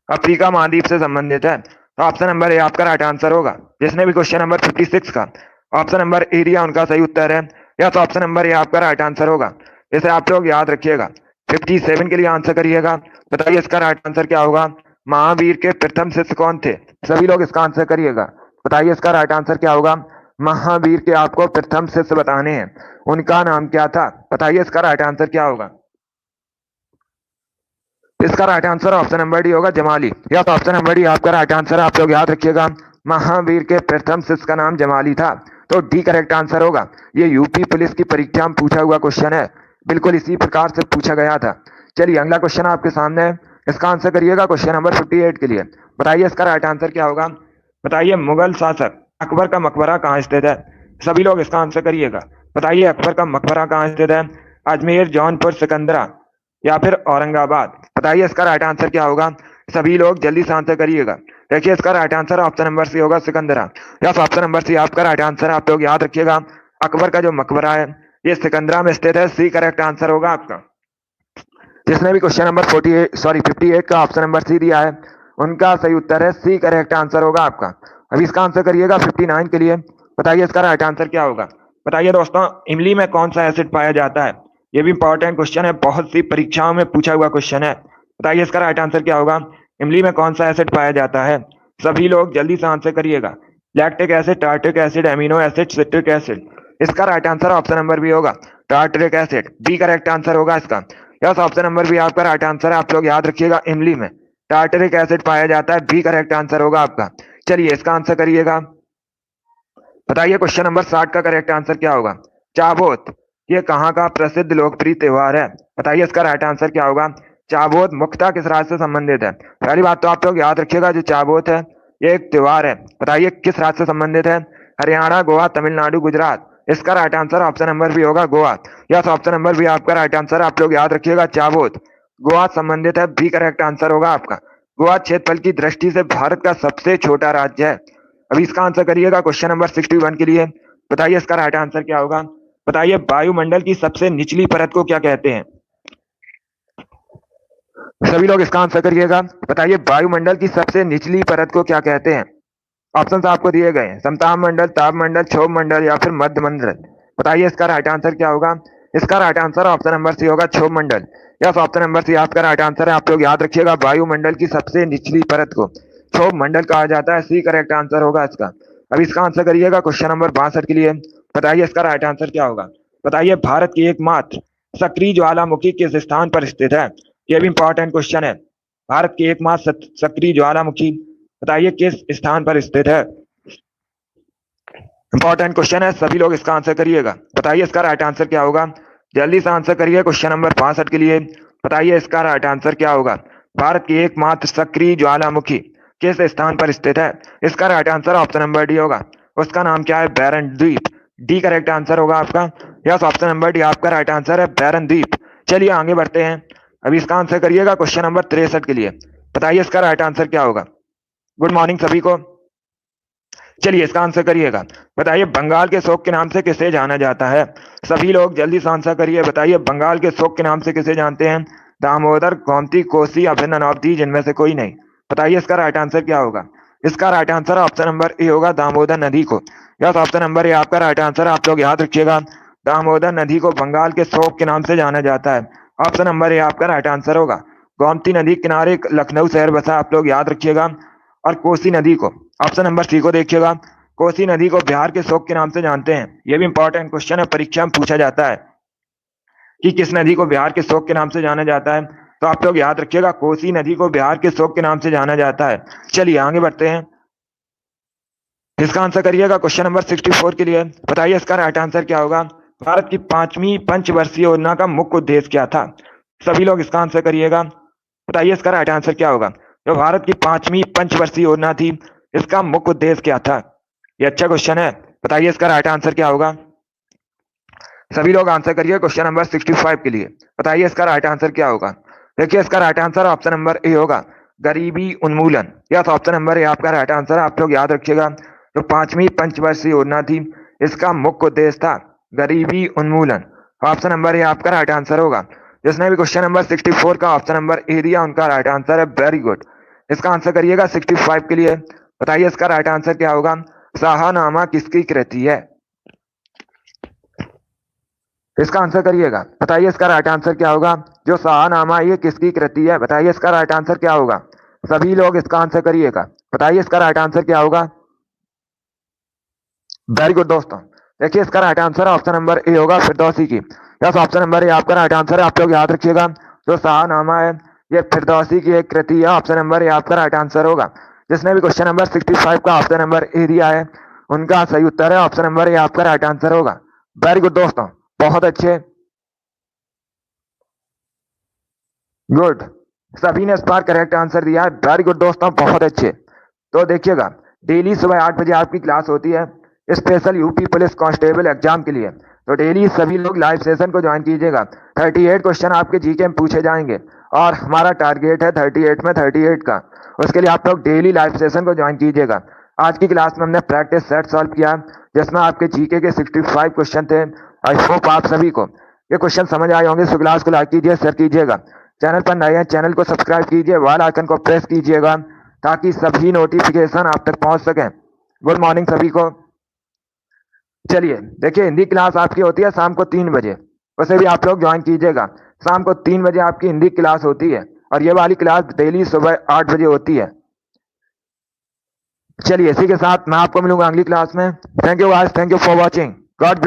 अफ्रीका महाद्वीप से संबंधित है। तो ऑप्शन नंबर ए आपका राइट आंसर होगा। जिसने भी क्वेश्चन नंबर 56 का ऑप्शन नंबर ए दिया उनका सही उत्तर है। यस, ऑप्शन नंबर ए आपका राइट आंसर होगा। इसे आप लोग याद रखिएगा। 57 के लिए आंसर करिएगा। बताइए इसका राइट आंसर क्या होगा। महावीर के प्रथम शिष्य कौन थे। सभी लोग इसका आंसर करिएगा। बताइए इसका राइट आंसर क्या होगा। महावीर के आपको प्रथम शिष्य बताने हैं, उनका नाम क्या था। बताइए इसका राइट आंसर क्या होगा। इसका right answer option number D होगा, जमाली। या तो ऑप्शन नंबर डी आपका राइट आंसर। आप लोग याद रखिएगा, महावीर के प्रथम शिष्य का नाम जमाली था। तो डी करेक्ट आंसर होगा। ये यूपी पुलिस की परीक्षा में पूछा हुआ क्वेश्चन है, बिल्कुल इसी प्रकार से पूछा गया था। चलिए अगला क्वेश्चन आपके सामने है, इसका आंसर करिएगा क्वेश्चन नंबर 58 के लिए। बताइए इसका राइट आंसर क्या होगा। बताइए मुगल शासक अकबर का मकबरा कहाँ स्थित है। सभी लोग इसका आंसर करिएगा। बताइए अकबर का मकबरा कहाँ स्थित है। अजमेर, जौनपुर, सिकंदरा या फिर औरंगाबाद। बताइए इसका राइट आंसर क्या होगा। सभी लोग जल्दी से आंसर करिएगा। देखिए इसका right answer option number C होगा, Sikandra. Yes, option number C आपका राइट आंसर है। आप लोग याद रखिएगा अकबर का जो मकबरा है ये सिकंदरा में स्थित है। सी करेक्ट आंसर होगा आपका। जिसने भी क्वेश्चन नंबर 58 का ऑप्शन नंबर सी दिया है उनका सही उत्तर है सी, करेक्ट आंसर होगा आपका। अभी इसका आंसर करिएगा 59 के लिए। बताइए इसका राइट आंसर क्या होगा। बताइए दोस्तों इमली में कौन सा एसिड पाया जाता है। ये भी इंपॉर्टेंट क्वेश्चन है, बहुत सी परीक्षाओं में पूछा हुआ क्वेश्चन है। बताइए इसका राइट आंसर क्या होगा। इमली में कौन सा एसिड पाया जाता है। सभी लोग जल्दी से आंसर करिएगा। Lactic acid, tartaric acid, amino acid, citric acid. इसका right answer option number B होगा, tartaric acid. B correct answer होगा इसका। यस, ऑप्शन नंबर बी आपका राइट आंसर है। आप लोग याद रखिएगा इमली में टार्टरिक एसिड पाया जाता है। बी करेक्ट आंसर होगा आपका। चलिए इसका आंसर करिएगा। बताइए क्वेश्चन नंबर 60 का करेक्ट आंसर क्या होगा। चाबोत ये कहाँ का प्रसिद्ध लोकप्रिय त्योहार है। बताइए इसका राइट आंसर क्या होगा। चाबोत मुख्यतः किस राज्य से संबंधित है। पहली बात तो आप लोग याद रखिएगा जो चाबोत है ये एक त्योहार है। बताइए किस राज्य से संबंधित है। हरियाणा, गोवा, तमिलनाडु, गुजरात। इसका right answer option number B होगा, Goa. Yes, option number B आपका राइट आंसर है। आप लोग याद रखिएगा चाबोत गोवा संबंधित है। बी करेक्ट आंसर होगा आपका। गोवा क्षेत्रफल की दृष्टि से भारत का सबसे छोटा राज्य है। अभी इसका आंसर करिएगा क्वेश्चन नंबर 61 के लिए। बताइए इसका राइट आंसर क्या होगा। बताइए वायुमंडल की सबसे निचली परत को क्या कहते हैं। सभी लोग इसका आंसर करिएगा। बताइए वायुमंडल की सबसे निचली परत को क्या कहते हैं। ऑप्शन आपको दिए गए हैं, समताप मंडल, ताप मंडल, क्षोभ मंडल या फिर मध्य मंडल। बताइए इसका राइट आंसर क्या होगा। इसका right answer option number C होगा, क्षोभ मंडल। यस, ऑप्शन नंबर सी आपका राइट आंसर है। आप लोग याद रखिएगा वायुमंडल की सबसे निचली परत को क्षोभ मंडल कहा जाता है। सी करेक्ट आंसर होगा इसका। अब इसका आंसर करिएगा क्वेश्चन नंबर 62 के लिए। बताइए इसका राइट आंसर क्या होगा। बताइए भारत की एकमात्र सक्रिय ज्वालामुखी किस स्थान पर स्थित है। यह भी इंपॉर्टेंट क्वेश्चन है। भारत की एकमात्र सक्रिय ज्वालामुखी बताइए किस स्थान पर स्थित है। इंपॉर्टेंट क्वेश्चन है, सभी लोग इसका आंसर करिएगा। बताइए इसका राइट आंसर क्या होगा। जल्दी से आंसर करिए क्वेश्चन नंबर 62 के लिए। बताइए इसका राइट आंसर क्या होगा। भारत की एकमात्र सक्रिय ज्वालामुखी किस स्थान पर स्थित है। इसका right answer option number D होगा। उसका नाम क्या है, बैरन द्वीप। डी करेक्ट आंसर होगा आपका। यस, ऑप्शन नंबर डी आपका राइट आंसर है, बैरन द्वीप। चलिए आगे बढ़ते हैं। अभी इसका आंसर करिएगा क्वेश्चन नंबर 63 के लिए। बताइए इसका राइट आंसर क्या होगा। गुड मॉर्निंग सभी को। चलिए इसका आंसर करिएगा। बताइए बंगाल के शोक के नाम से किसे जाना जाता है। सभी लोग जल्दी से आंसर करिए। बताइए बंगाल के शोक के नाम से किसे जानते हैं। दामोदर, गोमती, कोसी या फिर ननौती, जिनमें से कोई नहीं। बताइए इसका राइट आंसर क्या होगा। इसका right answer option number A होगा, दामोदर नदी को। यस, ऑप्शन नंबर ए आपका राइट आंसर। आप लोग याद रखिएगा दामोदर नदी को बंगाल के शोक के नाम से जाना जाता है। ऑप्शन नंबर ए आपका राइट आंसर होगा। गोमती नदी किनारे लखनऊ शहर बसा, आप लोग याद रखिएगा। और कोसी नदी को ऑप्शन नंबर सी को देखिएगा। कोसी नदी को बिहार के शोक के नाम से जानते हैं। यह भी इंपॉर्टेंट क्वेश्चन है, परीक्षा में पूछा जाता है कि किस नदी को बिहार के शोक के नाम से जाना जाता है। तो आप लोग याद रखिएगा कोसी नदी को बिहार के शोक के नाम से जाना जाता है। चलिए आगे बढ़ते हैं। इसका आंसर करिएगा क्वेश्चन नंबर 64 के लिए। बताइए इसका राइट आंसर क्या होगा। भारत की 5वीं पंचवर्षीय योजना का मुख्य उद्देश्य क्या था। सभी लोग इसका आंसर करिएगा। बताइए इसका राइट आंसर क्या होगा। जो भारत की 5वीं पंचवर्षीय योजना थी इसका मुख्य उद्देश्य क्या था। ये अच्छा क्वेश्चन है। बताइए इसका राइट आंसर क्या होगा। सभी लोग आंसर करिए क्वेश्चन नंबर 65 के लिए। बताइए इसका राइट आंसर क्या होगा। देखिए इसका right answer option number A होगा, गरीबी उन्मूलन। यस, ऑप्शन नंबर ए आपका राइट आंसर है। आप लोग याद रखिएगा जो 5वीं पंचवर्षीय योजना थी इसका मुख्य उद्देश्य था गरीबी उन्मूलन। ऑप्शन नंबर ए आपका राइट आंसर होगा। जिसने भी क्वेश्चन नंबर 64 का ऑप्शन नंबर ए दिया उनका राइट आंसर है, वेरी गुड। इसका आंसर करिएगा 65 के लिए। बताइए इसका राइट आंसर क्या होगा। शाहनामा किसकी कृति है। इसका आंसर करिएगा। बताइए इसका राइट आंसर क्या होगा। जो शाहनामा ये किसकी कृति है। बताइए इसका राइट आंसर क्या होगा। सभी लोग इसका आंसर करिएगा। बताइए इसका राइट आंसर क्या होगा। वेरी गुड दोस्तों। देखिए इसका right answer option number A होगा, फिरदौसी की। यस, ऑप्शन नंबर ए आपका राइट आंसर है। आप लोग याद रखिएगा जो शाहनामा है ये फिरदौसी की एक कृति है। ऑप्शन नंबर ए आपका राइट आंसर होगा। जिसने भी क्वेश्चन नंबर 65 का ऑप्शन नंबर ए दिया है उनका सही उत्तर है ऑप्शन नंबर ए, आपका राइट आंसर होगा। वेरी गुड दोस्तों, बहुत अच्छे, गुड, सभी ने इस बार करेक्ट आंसर दिया है। वेरी गुड दोस्तों, बहुत अच्छे। तो देखिएगा, डेली सुबह 8 बजे आपकी क्लास होती है special UP police constable exam के लिए। तो डेली सभी लोग लाइव सेशन को ज्वाइन कीजिएगा। 38 क्वेश्चन आपके जीके में पूछे जाएंगे और हमारा टारगेट है 38 में 38 का। उसके लिए आप लोग डेली लाइव सेशन को ज्वाइन कीजिएगा। आज की क्लास में हमने प्रैक्टिस सेट सॉल्व किया जिसमें आपके जीके के 65 क्वेश्चन थे। आई होप आप सभी को ये क्वेश्चन समझ आए होंगे। सो क्लास को लाइक कीजिए, शेयर कीजिएगा। चैनल पर नए हैं, चैनल को सब्सक्राइब कीजिए, बेल आइकन को प्रेस कीजिएगा ताकि सभी नोटिफिकेशन आप तक पहुंच सकें। गुड मॉर्निंग सभी को। चलिए देखिए, हिंदी क्लास आपकी होती है शाम को 3 बजे, उसे भी आप लोग ज्वाइन कीजिएगा। शाम को 3 बजे आपकी हिंदी क्लास होती है और ये वाली क्लास डेली सुबह 8 बजे होती है। चलिए इसी के साथ मैं आपको मिलूंगा अगली क्लास में। Thank you guys, thank you for watching. God